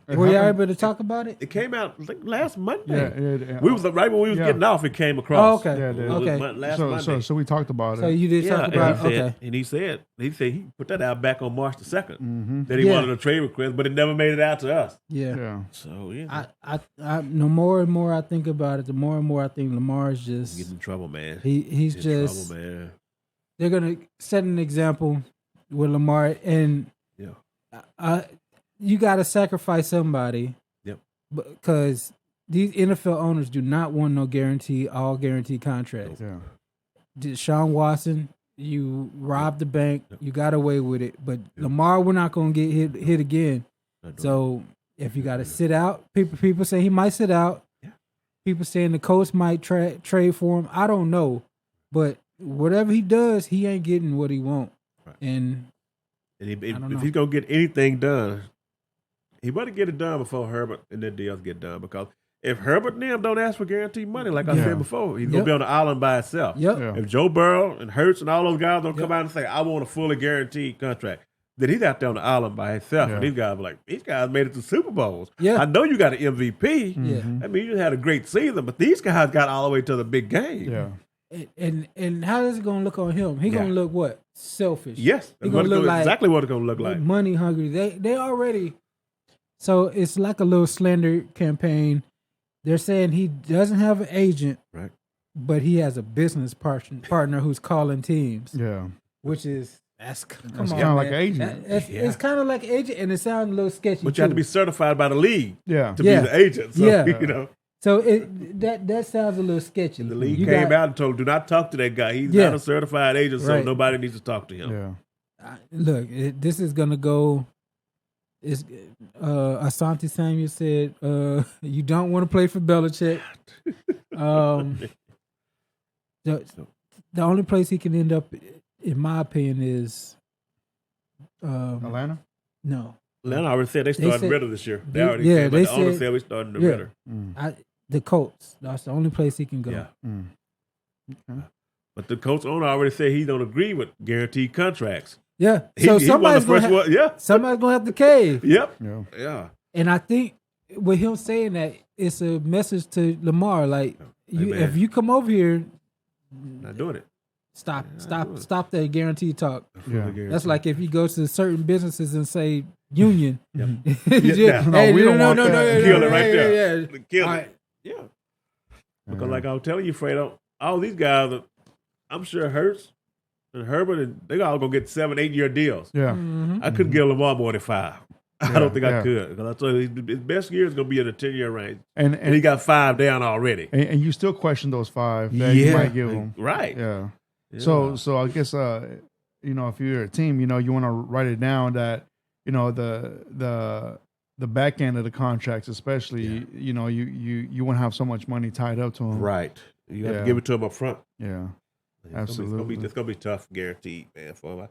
Were you able to talk about it? It came out last Monday. Yeah. We was right when we was getting off. It came across. Oh, okay. Okay. Last Monday. So we talked about it. So you did talk about it. Okay. And he said he put that out back on March the 2nd. That he wanted a trade request, but it never made it out to us. Yeah. So yeah. I the more and more I think about it, the more and more I think Lamar's just getting in trouble, man. He's just trouble, man. They're gonna set an example with Lamar, and you got to sacrifice somebody. Yep. Because these NFL owners do not want no all guarantee contracts. Yeah. Deshaun Watson, you robbed the bank, you got away with it, but Lamar, we're not gonna get hit again. So if you got to sit out, people say he might sit out. Yeah. People saying the Colts might trade for him. I don't know, but whatever he does, he ain't getting what he want. Right. And if he's gonna get anything done, He better get it done before Herbert and then deals get done, because if Herbert and them don't ask for guaranteed money, like I said before, he's gonna be on the island by himself. Yep. If Joe Burrow and Hurts and all those guys don't come out and say, I want a fully guaranteed contract, then he's out there on the island by himself. And these guys are like, these guys made it to Super Bowls. Yeah. I know you got an MVP. Yeah. I mean, you had a great season, but these guys got all the way to the big game. Yeah. And how is it gonna look on him? He gonna look what? Selfish. Yes. He gonna look like exactly what it's gonna look like. Money hungry. They already. So it's like a little slander campaign. They're saying he doesn't have an agent, right? But he has a business partner who's calling teams. Yeah. Which is that's kind of like an agent. It's kind of like an agent, and it sounds a little sketchy. But you have to be certified by the league. Yeah. To be the agent. So, you know. So that sounds a little sketchy. The league came out and told him, do not talk to that guy. He's not a certified agent, so nobody needs to talk to him. Yeah. Look, this is gonna go. Asante Samuel said, "You don't want to play for Belichick." The only place he can end up, in my opinion, is Atlanta. No, Atlanta already said they started better this year. They already said, the owner said we starting the better. The Colts. That's the only place he can go. Yeah. Okay. But the Colts owner already said he don't agree with guaranteed contracts. Yeah. So somebody's going to have to cave. Yep. Yeah. And I think with him saying that, it's a message to Lamar. Like, if you come over here, not doing it. Stop that guaranteed talk. Yeah. That's like if you go to certain businesses and say union. No, we don't want that. Kill it right there. Yeah. Kill it. Yeah. Because like I was telling you, Fredo, all these guys, I'm sure Hurts and Herbert, and they all gonna get 7-8 year deals. Yeah. I couldn't give Lamar more than 5. I don't think I could. Because I told you his best year is gonna be in the 10-year range. And he got 5 down already. And you still question those 5 that you might give him. Right. Yeah. So I guess if you're a team, you want to write it down that the back end of the contracts, especially, you won't have so much money tied up to them. Right. You have to give it to them up front. Yeah. Absolutely. It's gonna be tough, guaranteed, man. For him.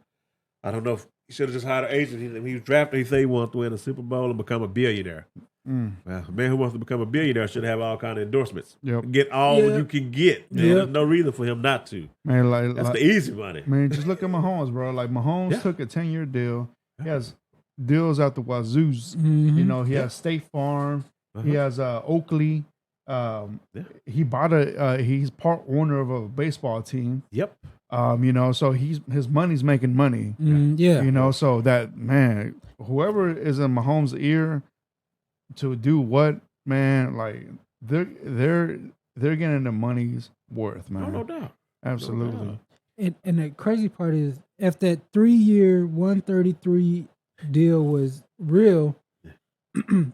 I don't know if he should have just hired an agent. He was drafted. He said he wanted to win a Super Bowl and become a billionaire. Well, a man who wants to become a billionaire should have all kind of endorsements. Get all you can get. There's no reason for him not to. Man, that's the easy money. Man, just look at Mahomes, bro. Like Mahomes took a 10-year deal. He has deals out the wazoos. He has State Farm. He has Oakley. He bought he's part owner of a baseball team. Yep. So his money's making money. So that, man, whoever is in Mahomes' ear to do what, man, like they're getting the money's worth, man. No doubt. Absolutely. No doubt. And the crazy part is, if that 3-year 133 deal was real,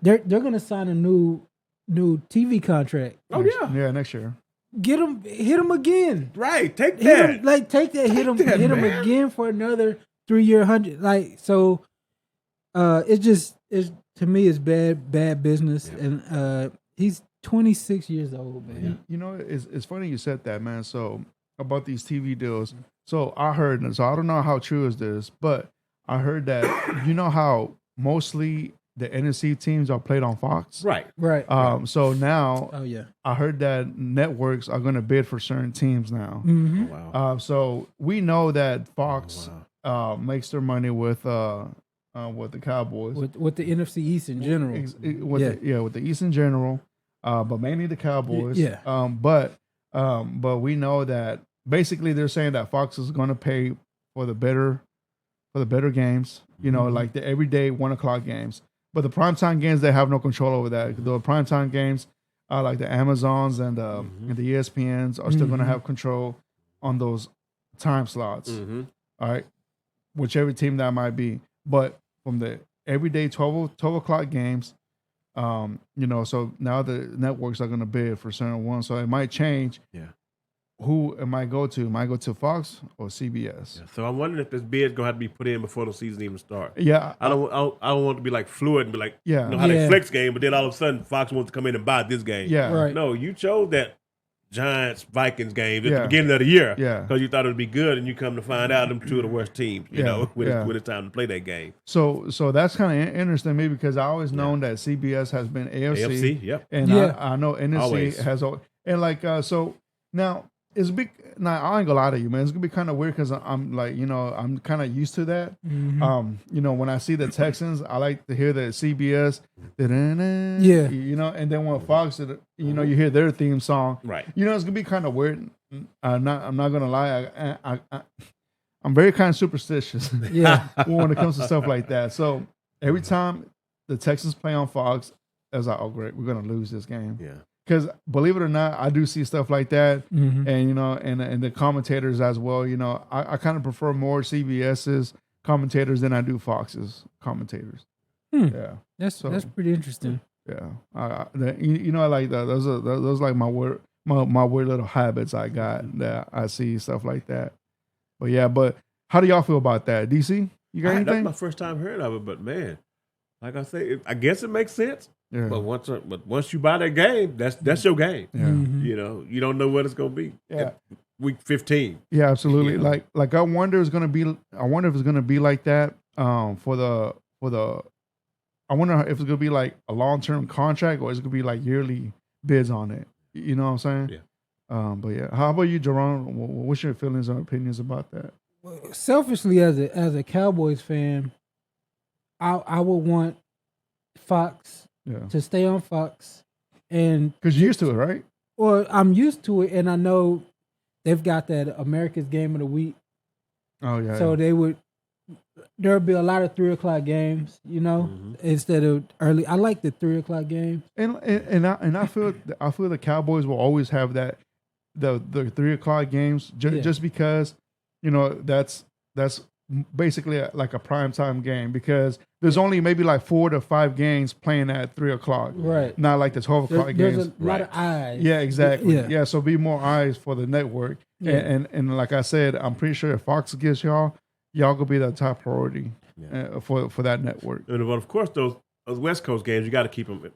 they're gonna sign a new TV contract. Oh yeah, next year. Hit him again. Right, take that. Take that. Hit him again for another 3-year 100. Like, so, it's to me it's bad business, and he's 26 years old, man. It's funny you said that, man. So about these TV deals. So I heard, so I don't know how true is this, but I heard that how mostly the NFC teams are played on Fox. Right. So now, I heard that networks are going to bid for certain teams now. Mm-hmm. Wow. So we know that Fox makes their money with the Cowboys, with the NFC East in general. With the East in general, but mainly the Cowboys. But we know that basically they're saying that Fox is going to pay for the better games. Like the everyday 1:00 games. But the primetime games, they have no control over that. The primetime games, like the Amazons and the ESPNs, are still going to have control on those time slots. Mm-hmm. All right, whichever team that might be. But from the everyday 12 o'clock games, so now the networks are going to bid for certain ones. So it might change. Yeah. Who am I go to? Am I go to Fox or CBS? Yeah, so I'm wondering if this bid is gonna have to be put in before the season even starts. Yeah, I don't want it to be like fluid and be like, how they flex game, but then all of a sudden Fox wants to come in and buy this game. Yeah, right. No, you chose that Giants Vikings game at Yeah. the beginning of the year. Yeah. Because you thought it would be good, and you come to find out them two of the worst teams. You Yeah. know, when Yeah. it's time to play that game. So that's kind of interesting to me because I always known that CBS has been AFC. AFC, yep. And Yeah. I know NFC Always. has, and like so now it's big. Now I ain't gonna lie to you, man. It's gonna be kind of weird because I'm like, I'm kind of used to that. When I see the Texans, I like to hear the CBS, Yeah. and then when Fox, you hear their theme song, Right. It's gonna be kind of weird. I'm not gonna lie. I'm very kind of superstitious. Yeah. when it comes to stuff like that. So every time the Texans play on Fox, I was like, oh great, we're gonna lose this game. Yeah. Because believe it or not, I do see stuff like that, Mhm. and the commentators as well. I kind of prefer more CBS's commentators than I do Fox's commentators. Yeah, That's pretty interesting. yeah. I like that. Those are like my weird little habits I got that I see stuff like that. But yeah, how do y'all feel about that? DC, you got That's anything? my first time hearing of it, but man, like I say, I guess it makes sense. Yeah, But once you buy that game, that's your game. yeah. Mhm. You don't know what it's gonna be. Yeah. Week 15. Yeah, absolutely. You know? Like I wonder if it's gonna be like that for the I wonder if it's gonna be like a long-term contract or is it gonna be like yearly bids on it. You know what I'm saying? Yeah. But yeah, how about you, Jerome? What's your feelings or opinions about that? Selfishly, as a Cowboys fan, I would want Fox Yeah, to stay on Fox, and because you're used to it, right? or I'm used to it, and I know they've got that America's Game of the Week, Oh yeah. so there'll be a lot of 3:00 games, instead of early. I like the 3:00 games. And I feel the Cowboys will always have that the 3:00 games just because that's basically like a primetime game because there's only maybe like 4 to 5 games playing at 3:00, Right. not like the 12:00 There's games. a lot of eyes. Yeah, exactly. Yeah. Yeah, so be more eyes for the network. Yeah. And like I said, I'm pretty sure if Fox gets y'all gonna be the top priority for that network. And of course, those West Coast games, you got to keep them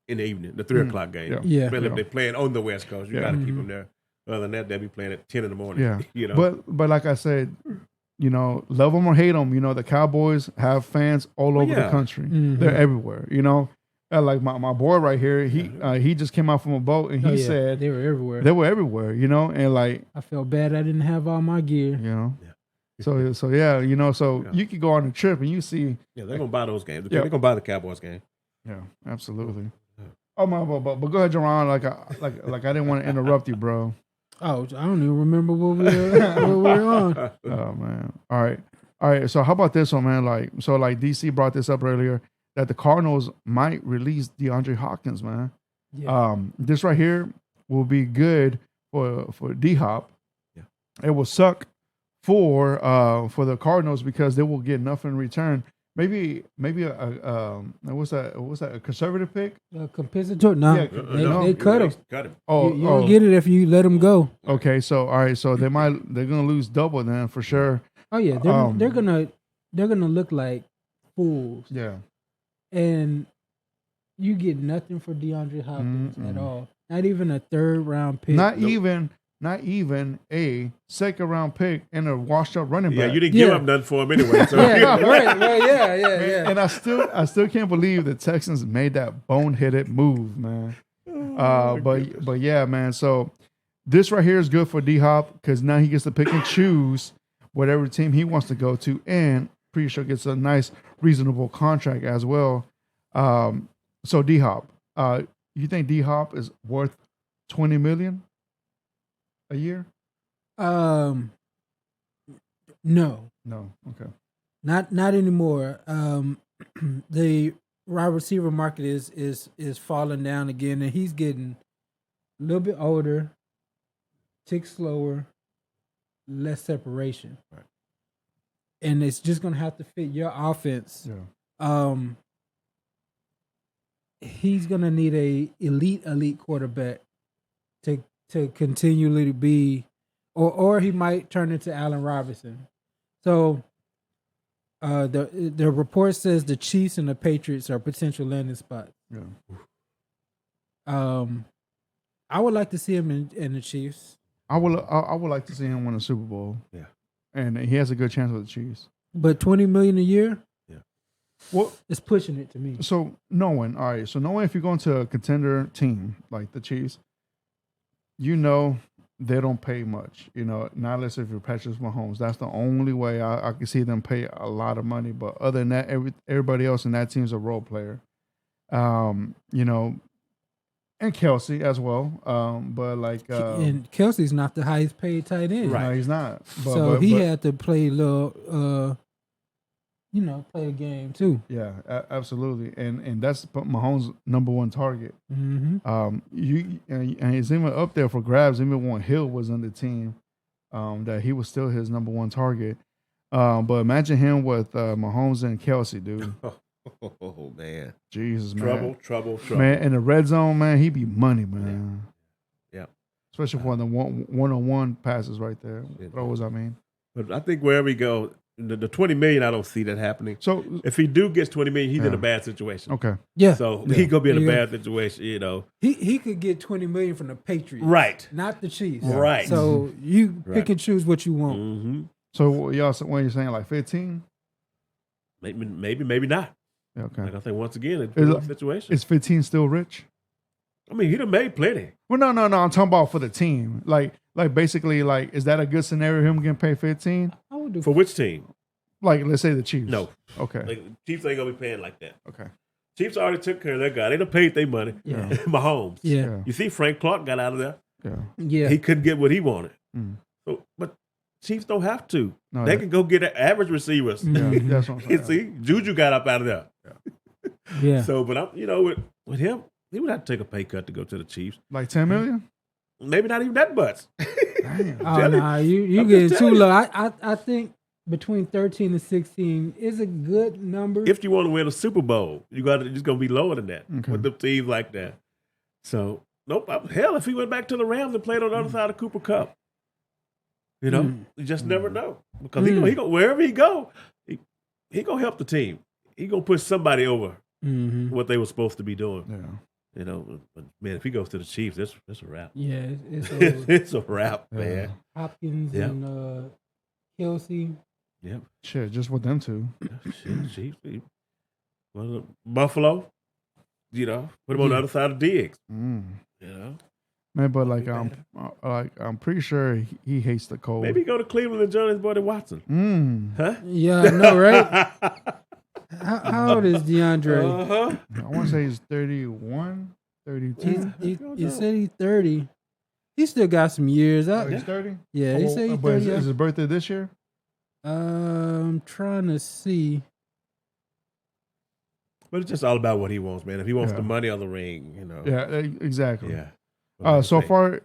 in the evening, the 3:00 game. Yeah. Yeah. Especially if they're playing on the West Coast, you Yeah. got to keep them there. Other than that, they'll be playing at 10 in the morning. Yeah. But like I said, love them or hate them, the Cowboys have fans all over the country. Mhm. They're everywhere. Like my boy right here, he just came out from a boat and he said they were everywhere. they were everywhere. And like I felt bad I didn't have all my gear. So yeah, so you could go on a trip and you see. Yeah, they're gonna buy those games. Yeah. They're gonna buy the Cowboys game. Yeah, absolutely. Oh my, but go ahead, Jerron. Like I didn't want to interrupt you, bro. Oh, I don't even remember what we were on. Oh man. All right. So how about this one, man? Like DC brought this up earlier that the Cardinals might release DeAndre Hopkins, man. Yeah. This right here will be good for D Hop. Yeah. It will suck for the Cardinals because they will get nothing in return. Maybe what's that? A conservative pick? Compensatory? No, Yeah, they cut him. Cut him. Oh, You don't get it if you let him go. Okay, so all right, so they're gonna lose double then for sure. Oh yeah, they're gonna look like fools, Yeah. and you get nothing for DeAndre Hopkins at all. Not even a 3rd round pick. Not even a 2nd round pick and a washed up running back. Yeah, you didn't give up nothing for him anyway. So Yeah, right. Well, yeah. And I still can't believe the Texans made that boneheaded move, man. But yeah, man. So this right here is good for D Hop because now he gets to pick and choose whatever team he wants to go to, and pretty sure gets a nice, reasonable contract as well. So D Hop, you think D Hop is worth $20 million a year? No, Okay. not anymore. The wide receiver market is falling down again, and he's getting a little bit older, tick slower, less separation, Right. and it's just gonna have to fit your offense. Yeah. He's gonna need a elite quarterback to continually be, or he might turn into Allen Robinson. So the report says the Chiefs and the Patriots are potential landing spots. Yeah. I would like to see him in the Chiefs. I would like to see him win a Super Bowl. Yeah. And he has a good chance with the Chiefs. But $20 million a year, Well, it's pushing it to me. so knowing if you're going to a contender team like the Chiefs, you know they don't pay much. You know, not unless if you're Patrick Mahomes. That's the only way I can see them pay a lot of money. But other than that, everybody else in that team is a role player. You know, and Kelsey as well. But like, And Kelsey's not the highest paid tight end. no, he's not. So he had to play a little, play a game too. Yeah, absolutely, and that's Mahomes' number one target. Mm-hmm. And it's even up there for grabs. Even when Hill was on the team, that he was still his number one target. But imagine him with Mahomes and Kelsey, dude. Oh man, Jesus, man, trouble, man. In the red zone, man, he be money, man. Yeah. Especially for the one-on-one passes right there. Throws, I mean. But I think wherever he goes, the $20 million, I don't see that happening. So if he gets $20 million, he's in a bad situation. Okay. Yeah. So he gonna be in a bad situation, you know. He could get $20 million from the Patriots, Right? Not the Chiefs, Right? So you pick and choose what you want. Mm-hmm. So when you're saying like 15? Maybe not. Okay. Like I think once again, it's a situation. Is 15 still rich? I mean, he done made plenty. Well, no. I'm talking about for the team. Like basically, like, is that a good scenario? Him getting paid 15? I would do For which team? Like, let's say the Chiefs. No. Okay. Like, Chiefs ain't gonna be paying like that. Okay. Chiefs already took care of that guy. They done paid their money. Yeah. Mahomes. Yeah. You see, Frank Clark got out of there. Yeah. He couldn't get what he wanted. Mm. So, but Chiefs don't have to. No, they can go get average receivers. Yeah, that's what I'm You saying. see, Juju got up out of there. Yeah. So, but with him, he would have to take a pay cut to go to the Chiefs. Like 10 million? Maybe not even that much. Damn. Oh, nah, you getting too low. I think between 13 and 16 is a good number. If you want to win a Super Bowl, it's gonna be lower than that with the teams like that. So, nope. Hell, if he went back to the Rams and played on the other side of Cooper Cup, you just never know, because he go wherever he go, he gonna help the team. He gonna push somebody over what they were supposed to be doing. Yeah. You know, but man, if he goes to the Chiefs, it's a wrap. Yeah, it's It's a wrap, man. Hopkins and Kelsey. Yep. Shit, just with them two. Shit, Chiefs. Well, Buffalo, put him on the other side of Diggs. Mm. You know, Man, but I'm pretty sure he hates the cold. maybe go to Cleveland and join his buddy Watson. Huh? Yeah, I know, right? How old is DeAndre? I want to say he's 31, 32. He said he's 30. He still got some years. He's 30? Yeah, he said he's But 30. is his birthday this year? I'm trying to see. But it's just all about what he wants, man. If he wants the money or the ring, Yeah, exactly. Yeah. So far,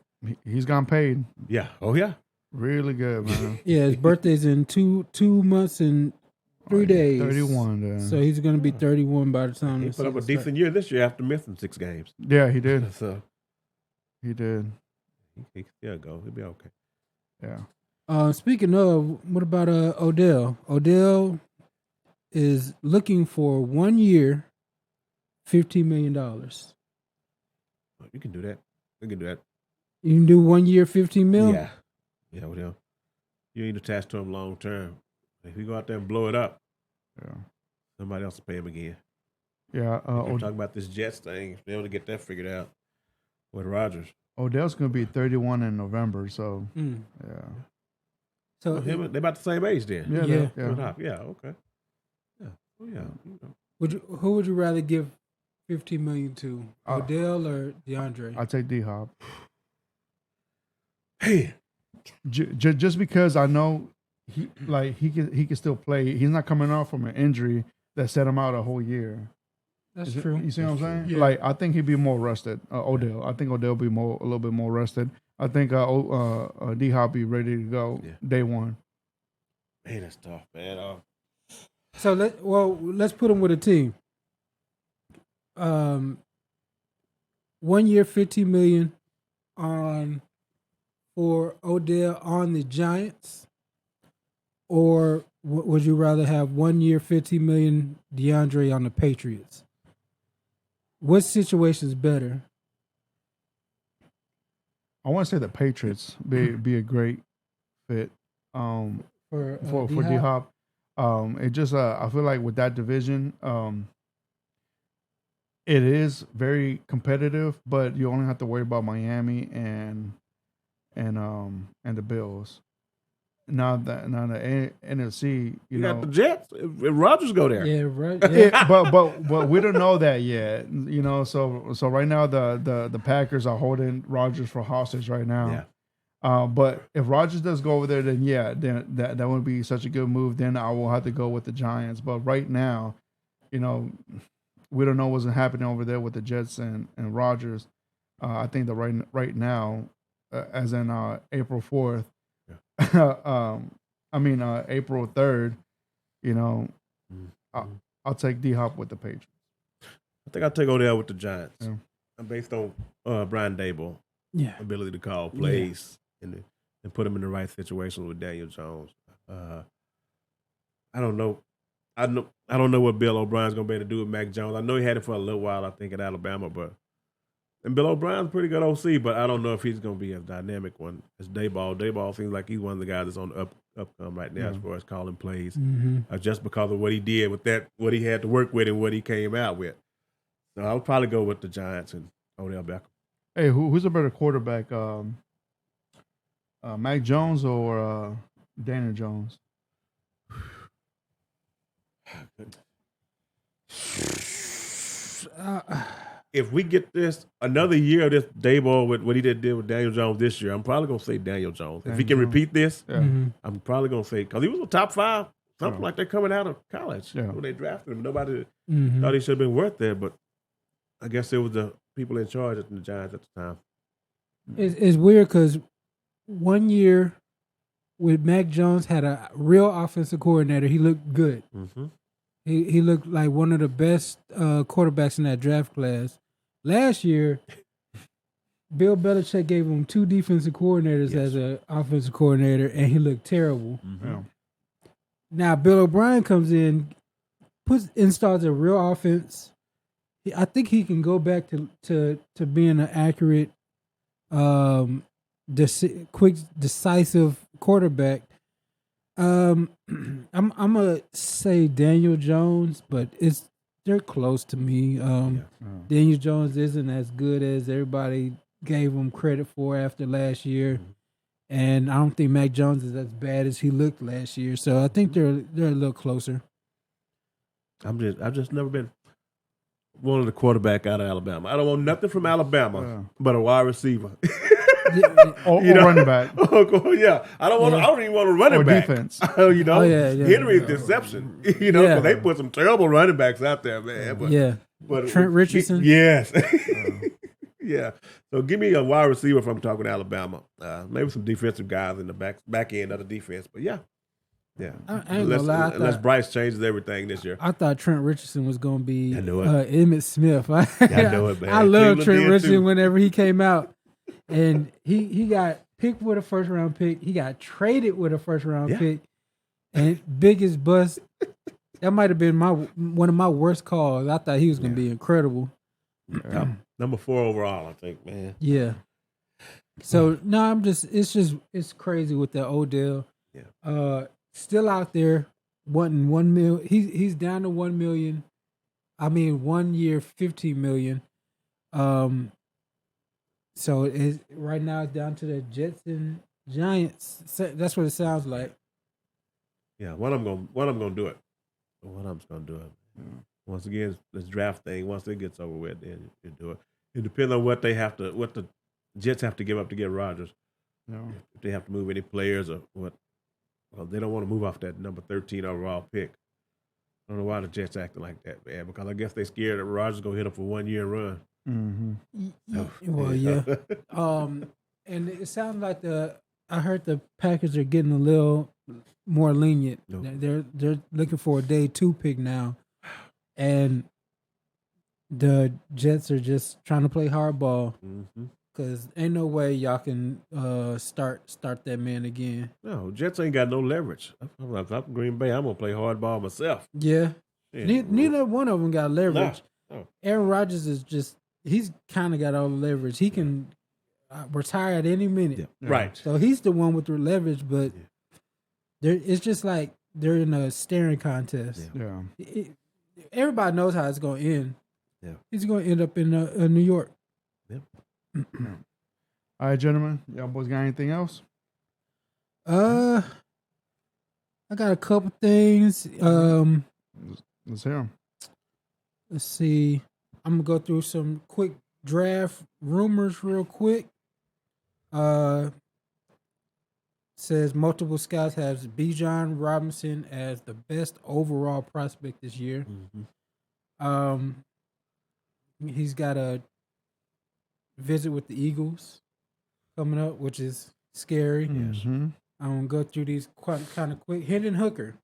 he's gotten paid. Yeah. Oh, yeah. Really good, man. Yeah, his birthday's in two months and 3 days. 31. Then. So he's going to be 31 by the time. He put up a decent year this year after missing 6 games. Yeah, he did. So he did. He can still go. He'll be okay. Yeah. Speaking of, what about Odell? Odell is looking for 1 year, $15 million. You can do that. You can do that. You can do 1 year, $15 million? Yeah. Yeah, with him. You ain't attached to him long term. If you go out there and blow it up, somebody else will pay him again. Yeah. I'm talking about this Jets thing. Be able to get that figured out with Rodgers. Odell's going to be 31 in November, so yeah. So they're about the same age then. Yeah. Okay. Yeah. Oh, yeah. Who would you rather give $15 million to, Odell or DeAndre? I take D-Hop. Hey, just because I know he can still play. He's not coming off from an injury that set him out a whole year. That's true. You see what I'm saying? Yeah. Like, I think he'd be more rested. Odell. I think Odell will be a little bit more rested. I think D-Hop be ready to go day one. Man, that's tough, man. So let's put him with a team. 1 year, $15 million for Odell on the Giants, or would you rather have 1 year, $15 million DeAndre on the Patriots? What situation is better? I want to say the Patriots be a great fit for D Hop. It just I feel like with that division, it is very competitive, but you only have to worry about Miami and the Bills. Now the NFC, you know, got the Jets. If Rodgers go there, Yeah, right. Yeah. but we don't know that yet. You know, so right now the Packers are holding Rodgers for hostage right now. yeah. But if Rodgers does go over there, then that would be such a good move. Then I will have to go with the Giants. But right now, you know, we don't know what's happening over there with the Jets and Rodgers. I think that right now, as in April 4th, April 3rd, you know, I'll take D Hop with the Patriots. I think I'll take Odell with the Giants. Yeah. Based on Brian Dable, Yeah. ability to call plays and put him in the right situation with Daniel Jones. I don't know. I don't know what Bill O'Brien's gonna be able to do with Mac Jones. I know he had it for a little while, I think, at Alabama, and Bill O'Brien's a pretty good OC, but I don't know if he's gonna be a dynamic one as Dayball. Dayball seems like he's one of the guys that's on the upcome right now as far as calling plays, just because of what he did with that, what he had to work with, and what he came out with. So I'll probably go with the Giants and Odell Beckham. Hey, who's a better quarterback, Mac Jones or Daniel Jones? If we get this another year of this Dayball with what he did with Daniel Jones this year, I'm probably gonna say Daniel Jones. If he can repeat this, I'm probably gonna say, because he was a top 5, something like that coming out of college when they drafted him. Nobody thought he should have been worth there, but I guess it was the people in charge at the Giants at the time. It's weird because 1 year with Mac Jones had a real offensive coordinator. He looked good. He looked like one of the best quarterbacks in that draft class. Last year, Bill Belichick gave him 2 defensive coordinators as an offensive coordinator, and he looked terrible. Now Bill O'Brien comes in, installs a real offense. I think he can go back to being an accurate, quick, decisive quarterback. I'm gonna say Daniel Jones, but they're close to me. Daniel Jones isn't as good as everybody gave him credit for after last year, and I don't think Mac Jones is as bad as he looked last year. So I think they're a little closer. I've just never been one of the quarterback out of Alabama. I don't want nothing from Alabama but a wide receiver. or running back. I don't even want a running back. Defense. Henry's deception. Because they put some terrible running backs out there, man. But Trent Richardson. Yes. Yeah. So give me a wide receiver if I'm talking Alabama. Maybe some defensive guys in the back end of the defense. But yeah. I ain't gonna lie. Unless Bryce changes everything this year. I thought Trent Richardson was gonna be Emmitt Smith. I know it, man. I love Trent Richardson whenever he came out. And he got picked with a first round pick. He got traded with a first round pick. And biggest bust. That might have been one of my worst calls. I thought he was gonna be incredible. Number 4 overall, I think, man. Yeah. So no, it's crazy with the Odell. Still out there wanting $1 million. He's down to $1 million. 1 year, $15 million. So right now it's down to the Jets and Giants. That's what it sounds like. Yeah, when I'm gonna do it. Once again, this draft thing. Once it gets over with, then you do it. It depends on what the Jets have to give up to get Rodgers. If they have to move any players or what. Well, they don't want to move off that number 13 overall pick. I don't know why the Jets acting like that, man. Because I guess they scared that Rodgers gonna hit them for 1 year and run. Well, yeah. And it sounds like I heard the Packers are getting a little more lenient. They're looking for a day 2 pick now, and the Jets are just trying to play hardball. Because ain't no way y'all can start that man again. No, Jets ain't got no leverage. If I'm Green Bay, I'm going to play hardball myself. Yeah. Neither one of them got leverage. No. Aaron Rodgers is he's kind of got all the leverage. He can retire at any minute. Yeah. Right. So he's the one with the leverage, but it's just like they're in a staring contest. Yeah. Everybody knows how it's going to end. Yeah. He's going to end up in New York. Yep. All right, gentlemen. Y'all boys got anything else? I got a couple things. Let's hear them. Let's see. I'm gonna go through some quick draft rumors real quick. Says multiple scouts has Bijan Robinson as the best overall prospect this year. He's got a visit with the Eagles coming up, which is scary. Mm-hmm. I'm gonna go through these kind of quick. Hendon Hooker,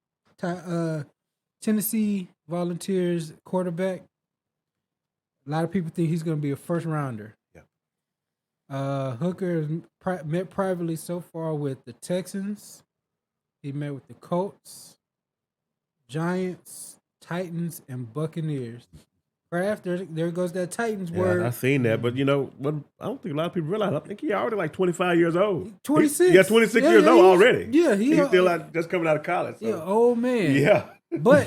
Tennessee Volunteers quarterback. A lot of people think he's gonna be a first rounder. Hooker has met privately so far with the Texans. He met with the Colts, Giants, Titans, and Buccaneers. Kraft, there goes that Titans word. I seen that, but you know, what I don't think a lot of people realize. I think he already like 25 years old. 26. 26 years old already. Yeah, he's still just coming out of college. So. Yeah, old man. Yeah, but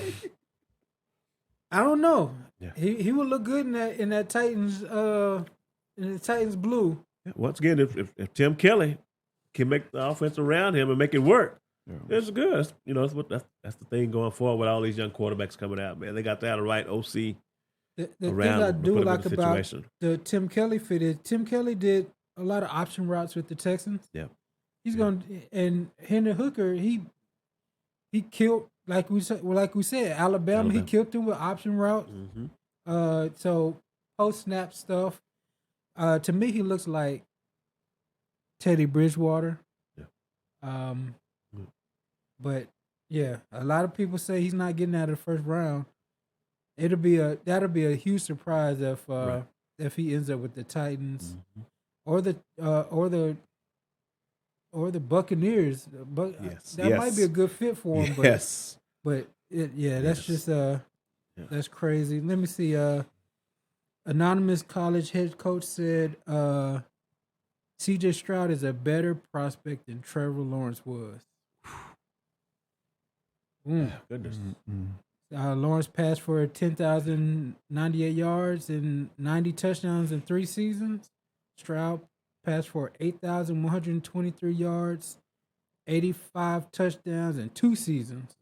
I don't know. Yeah. He would look good in that Titans blue. Yeah, once again, if Tim Kelly can make the offense around him and make it work, it's good. That's the thing going forward with all these young quarterbacks coming out. Man, they got to have the right OC. The thing I do like about the Tim Kelly fit is Tim Kelly did a lot of option routes with the Texans. Yeah, he's going and Hendon Hooker he killed like we said Alabama. He killed them with option routes. Mm-hmm. So post snap stuff. To me, he looks like Teddy Bridgewater. Yeah. But yeah, a lot of people say he's not getting out of the first round. That'll be a huge surprise if he ends up with the Titans or the Buccaneers. That might be a good fit for him. That's just that's crazy. Let me see. Anonymous college head coach said C.J. Stroud is a better prospect than Trevor Lawrence was. Goodness. Lawrence passed for 10,098 yards and 90 touchdowns in 3 seasons. Stroud passed for 8,123 yards, 85 touchdowns in 2 seasons.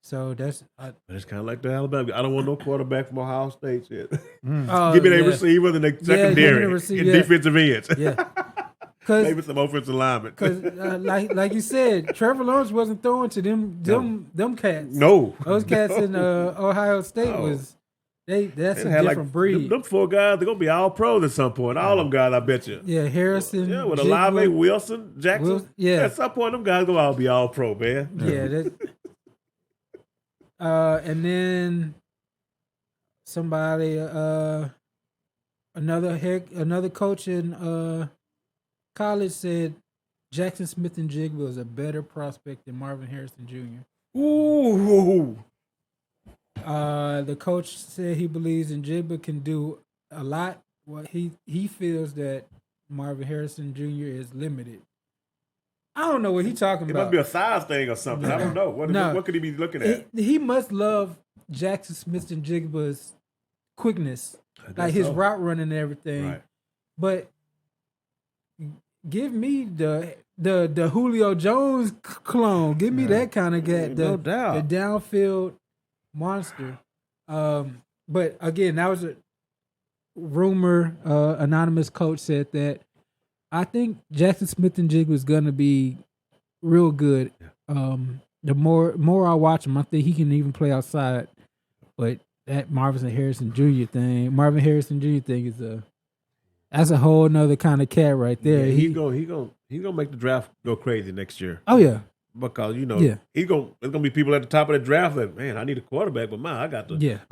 So that's. But it's kind of like the Alabama. I don't want no quarterback from Ohio State yet. Oh, give me that receiver and the secondary and defensive ends. Yeah. Maybe some offensive linemen. Because, like you said, Trevor Lawrence wasn't throwing to them cats. No, those cats in Ohio State was that's a different breed. Them 4 guys, they're gonna be all pros at some point. All them guys, I bet you. Yeah, Harrison. Yeah, with Olave, Wilson, Jackson. At some point, them guys gonna all be all pro, man. Yeah. And then somebody, another coach in college said Jackson Smith and Jigba is a better prospect than Marvin Harrison Jr. Ooh. The coach said he believes in Jigba can do a lot. Well, he feels that Marvin Harrison Jr. is limited. I don't know what he's talking about. It must be a size thing or something. No. I don't know. What could he be looking at? He must love Jackson Smith and Jigba's quickness, like his route running and everything. Right. But give me the Julio Jones clone. Give me that kind of guy. No doubt. The downfield monster. But again, that was a rumor. Anonymous coach said that. I think Jackson Smith and Jigba is gonna be real good. The more I watch him, I think he can even play outside. But that Marvin Harrison Jr. thing is that's a whole nother kind of cat right there. Yeah, he's gonna make the draft go crazy next year. Oh yeah, because there's gonna be people at the top of the draft that, man, I need a quarterback, but I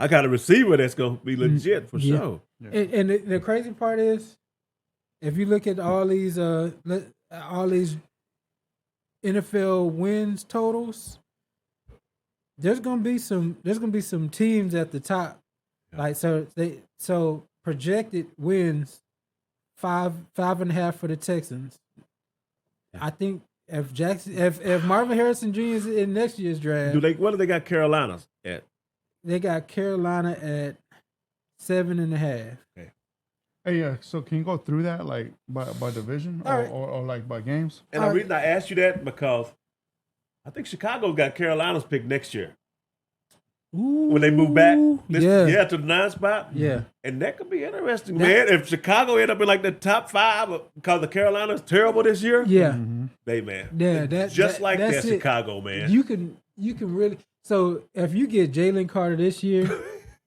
got a receiver that's gonna be legit for sure. Yeah. And the crazy part is, if you look at all these NFL wins totals, there's gonna be some teams at the top. Yeah. Like so projected wins 5.5 for the Texans. I think if Marvin Harrison Jr. is in next year's draft, what do they got Carolina's at? They got Carolina at 7.5. Okay. Hey, yeah. So can you go through that like by division or like by games? And the reason I asked you that because I think Chicago's got Carolina's pick next year. Ooh, when they move back to the 9th spot. Yeah. And that could be interesting, man. If Chicago end up in like the top 5 because the Carolina's terrible this year. Yeah. Mm-hmm. They, man. Yeah, that's Chicago, man. You can really so if you get Jalen Carter this year,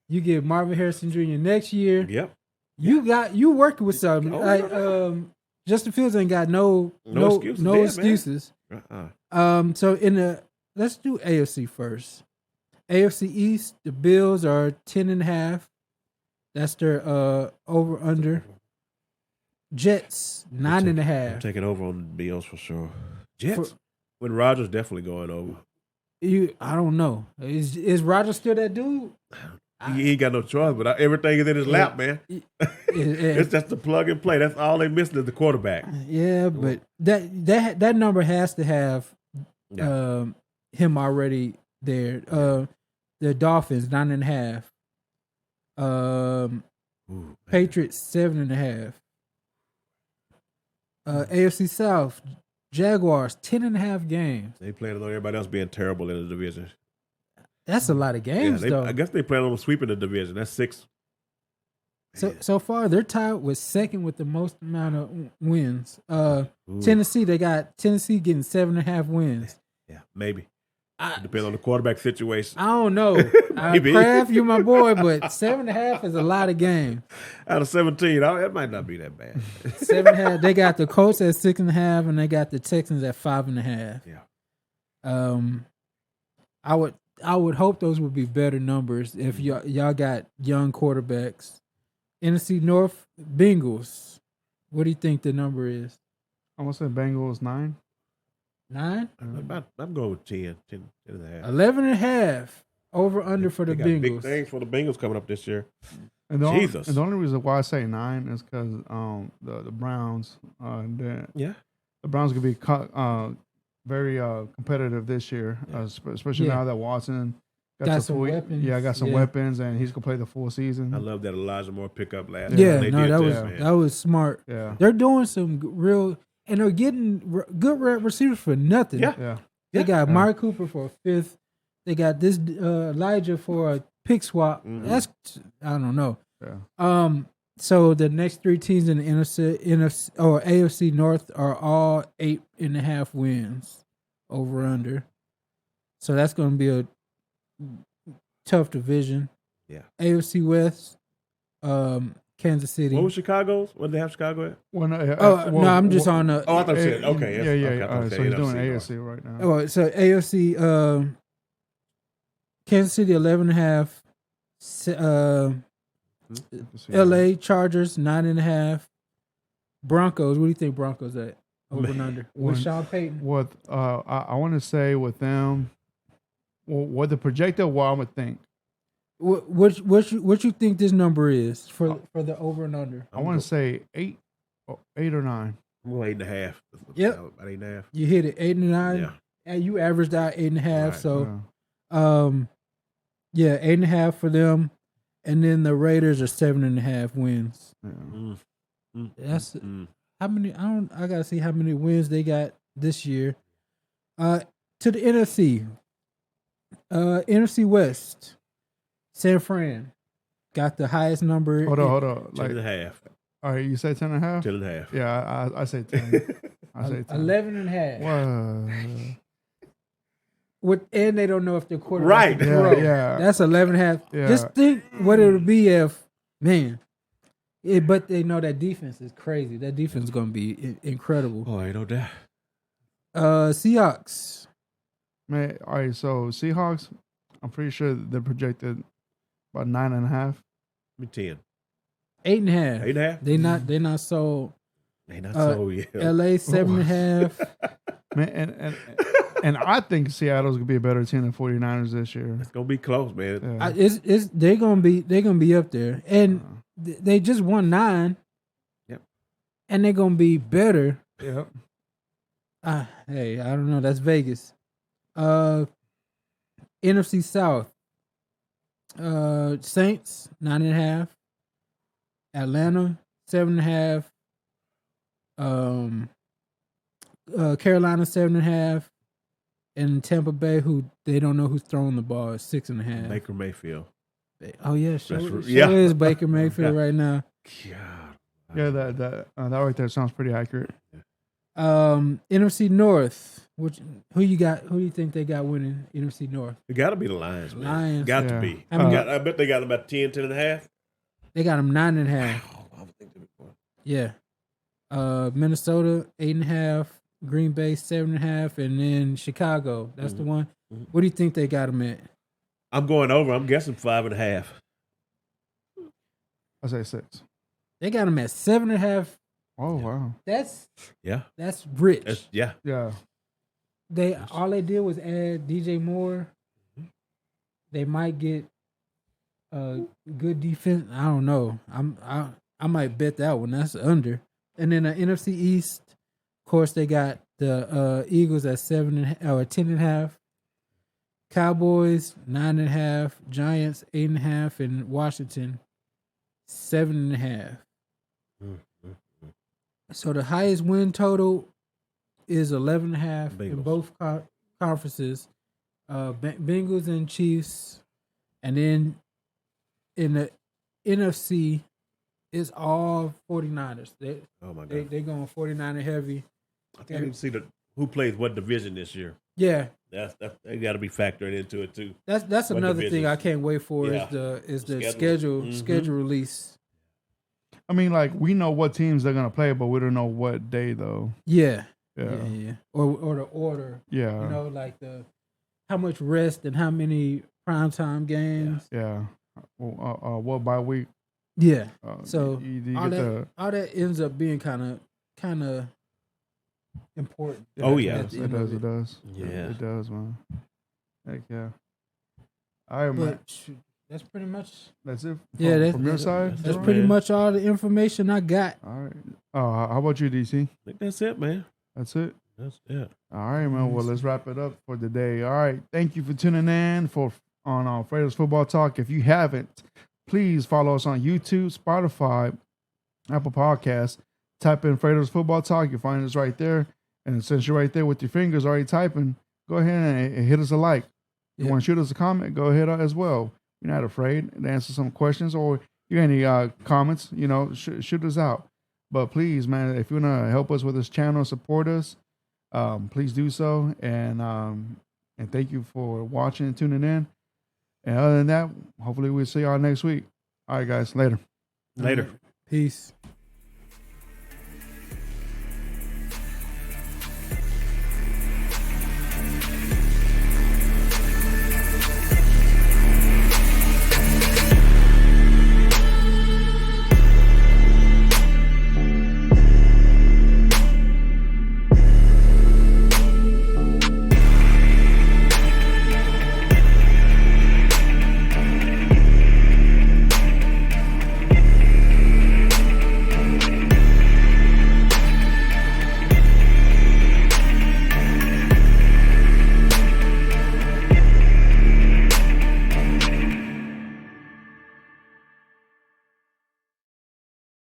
you get Marvin Harrison Jr. next year. Yep. You working with something. Justin Fields ain't got no excuses. So let's do AFC first. AFC East, the Bills are 10.5. That's their over under. Jets 9.5. I'm taking over on the Bills for sure. Jets. When Rodgers definitely going over. I don't know. Is Rodgers still that dude? He ain't got no choice, but everything is in his lap, man. It's just the plug and play. That's all they missing is the quarterback. Yeah, but that number has to have him already there. The Dolphins 9.5. Patriots 7.5. AFC South Jaguars 10.5 games. They playing on everybody else being terrible in the division. That's a lot of games, though. I guess they plan on sweeping the division. That's 6. So far, they're tied with second with the most amount of wins. Tennessee, they got Tennessee getting 7.5 wins. Yeah, maybe. Depends on the quarterback situation. I don't know. Kraft, you're my boy, but 7.5 is a lot of games. Out of 17, that might not be that bad. 7.5. They got the Colts at 6.5, and they got the Texans at 5.5. Yeah. I would hope those would be better numbers if y'all got young quarterbacks. NFC North Bengals. What do you think the number is? I'm gonna say Bengals 9. 9? I'm going with 10 and a half. 11.5 over under for the Bengals. Big things for the Bengals coming up this year. And the only reason why I say 9 is because the Browns. The Browns could be very competitive this year, especially now that Watson got some weapons. Yeah, got some weapons, and he's gonna play the full season. I love that Elijah Moore pickup last year. That was smart. Yeah, they're doing some real. And they're getting good receivers for nothing. Yeah. They got Mark Cooper for a 5th. They got this Elijah for a pick swap. Mm-hmm. That's I don't know. Yeah. So the next 3 teams in the NFC or AFC North are all 8.5 wins over under. So that's going to be a tough division. Yeah. AFC West. Kansas City. What was Chicago's? What did they have Chicago at? No, I'm just on the. Oh, I thought you said okay. Yeah. So he's doing AFC right now. Oh, so AFC, Kansas City 11.5. LA Chargers 9.5. Broncos. What do you think Broncos at? Over and under with Sean Payton. What I want to say with them, what the projected. What I'm gonna think. What you think this number is for the over and under? I want to say 8 or 9. Well, 8.5. Yep, about 8.5. You hit it 8 and 9. Yeah, and you averaged out 8.5. Right. So, 8.5 for them, and then the Raiders are 7.5 wins. Yeah. That's how many? I gotta see how many wins they got this year. To the NFC, NFC West. San Fran got the highest number. Hold on. 10.5. All right, you say 10.5? 10.5. Yeah, I say 10. I say 10. 11.5. And they don't know if they're quarterback. Right. Yeah. That's 11.5. Yeah. Just think what it would be if, man. But they know that defense is crazy. That defense is going to be incredible. Oh, ain't no doubt. Seahawks. Man, all right, so Seahawks, I'm pretty sure they're projected about 9.5. 10. 8.5. 8.5? They're not sold. They not sold yet. LA 7.5. Man, and I think Seattle's gonna be a better team than 49ers this year. It's gonna be close, man. Yeah. They're gonna be up there, and they just won 9. Yep. and they're gonna be better. Yep. Hey, I don't know. That's Vegas. NFC South. Saints 9.5. Atlanta 7.5. Carolina 7.5. And Tampa Bay, who they don't know who's throwing the ball, is 6.5. Baker Mayfield. Oh yeah, sure yeah. is Baker Mayfield right now. God. Yeah, that right there sounds pretty accurate. NFC North. Who you got? Who do you think they got winning NFC North? It got to be the Lions, man. Lions. Got Yeah. to be. I I bet they got about 10, 10.5. They got them 9.5. Wow, I would think they'd be more. Yeah. Minnesota 8.5. Green Bay 7.5, and then Chicago. That's the one. What do you think they got them at? I'm going over. I'm guessing 5.5. I say 6. They got them at 7.5. Oh wow. That's rich. Yeah. All they did was add DJ Moore. They might get good defense. I don't know. I might bet that one. That's under. And then the NFC East, of course, they got the Eagles at 10.5. Cowboys 9.5. Giants 8.5, and Washington 7.5. So the highest win total is 11.5 in both conferences. Bengals and Chiefs, and then in the NFC, it's all 49ers. Oh my God. They going 49er heavy. I can't even see who plays what division this year. Yeah, That's they got to be factored into it too. that's What another divisions? thing I can't wait for Yeah. is the Schedule. schedule release. I mean, like we know what teams they're gonna play, but we don't know what day though. Yeah. Yeah. Or the order. Yeah. You know, like how much rest and how many primetime games. Yeah. What bye week? Yeah. So So you all get that ends up being kind of important. Oh, yeah. at the It end of does. It does. Yeah. It does, man. Heck yeah. All right, man. But shoot, that's pretty much. That's it. Yeah, From your side. That's it, pretty man. much all the information I got. All right. How about you, DC? I think that's it, man. That's it. That's it. All right, man. Well, let's wrap it up for the day. All right. Thank you for tuning in on Fredo's Football Talk. If you haven't, please follow us on YouTube, Spotify, Apple Podcasts. Type in Fredo's Football Talk. You'll find us right there. And since you're right there with your fingers already typing, go ahead and hit us a like. If you want to shoot us a comment, go ahead as well. You're not afraid to answer some questions, or you got any comments, shoot us out. But please, man, if you want to help us with this channel, support us, please do so. And thank you for watching and tuning in. And other than that, hopefully we'll see y'all next week. All right, guys. Later. Later. Peace.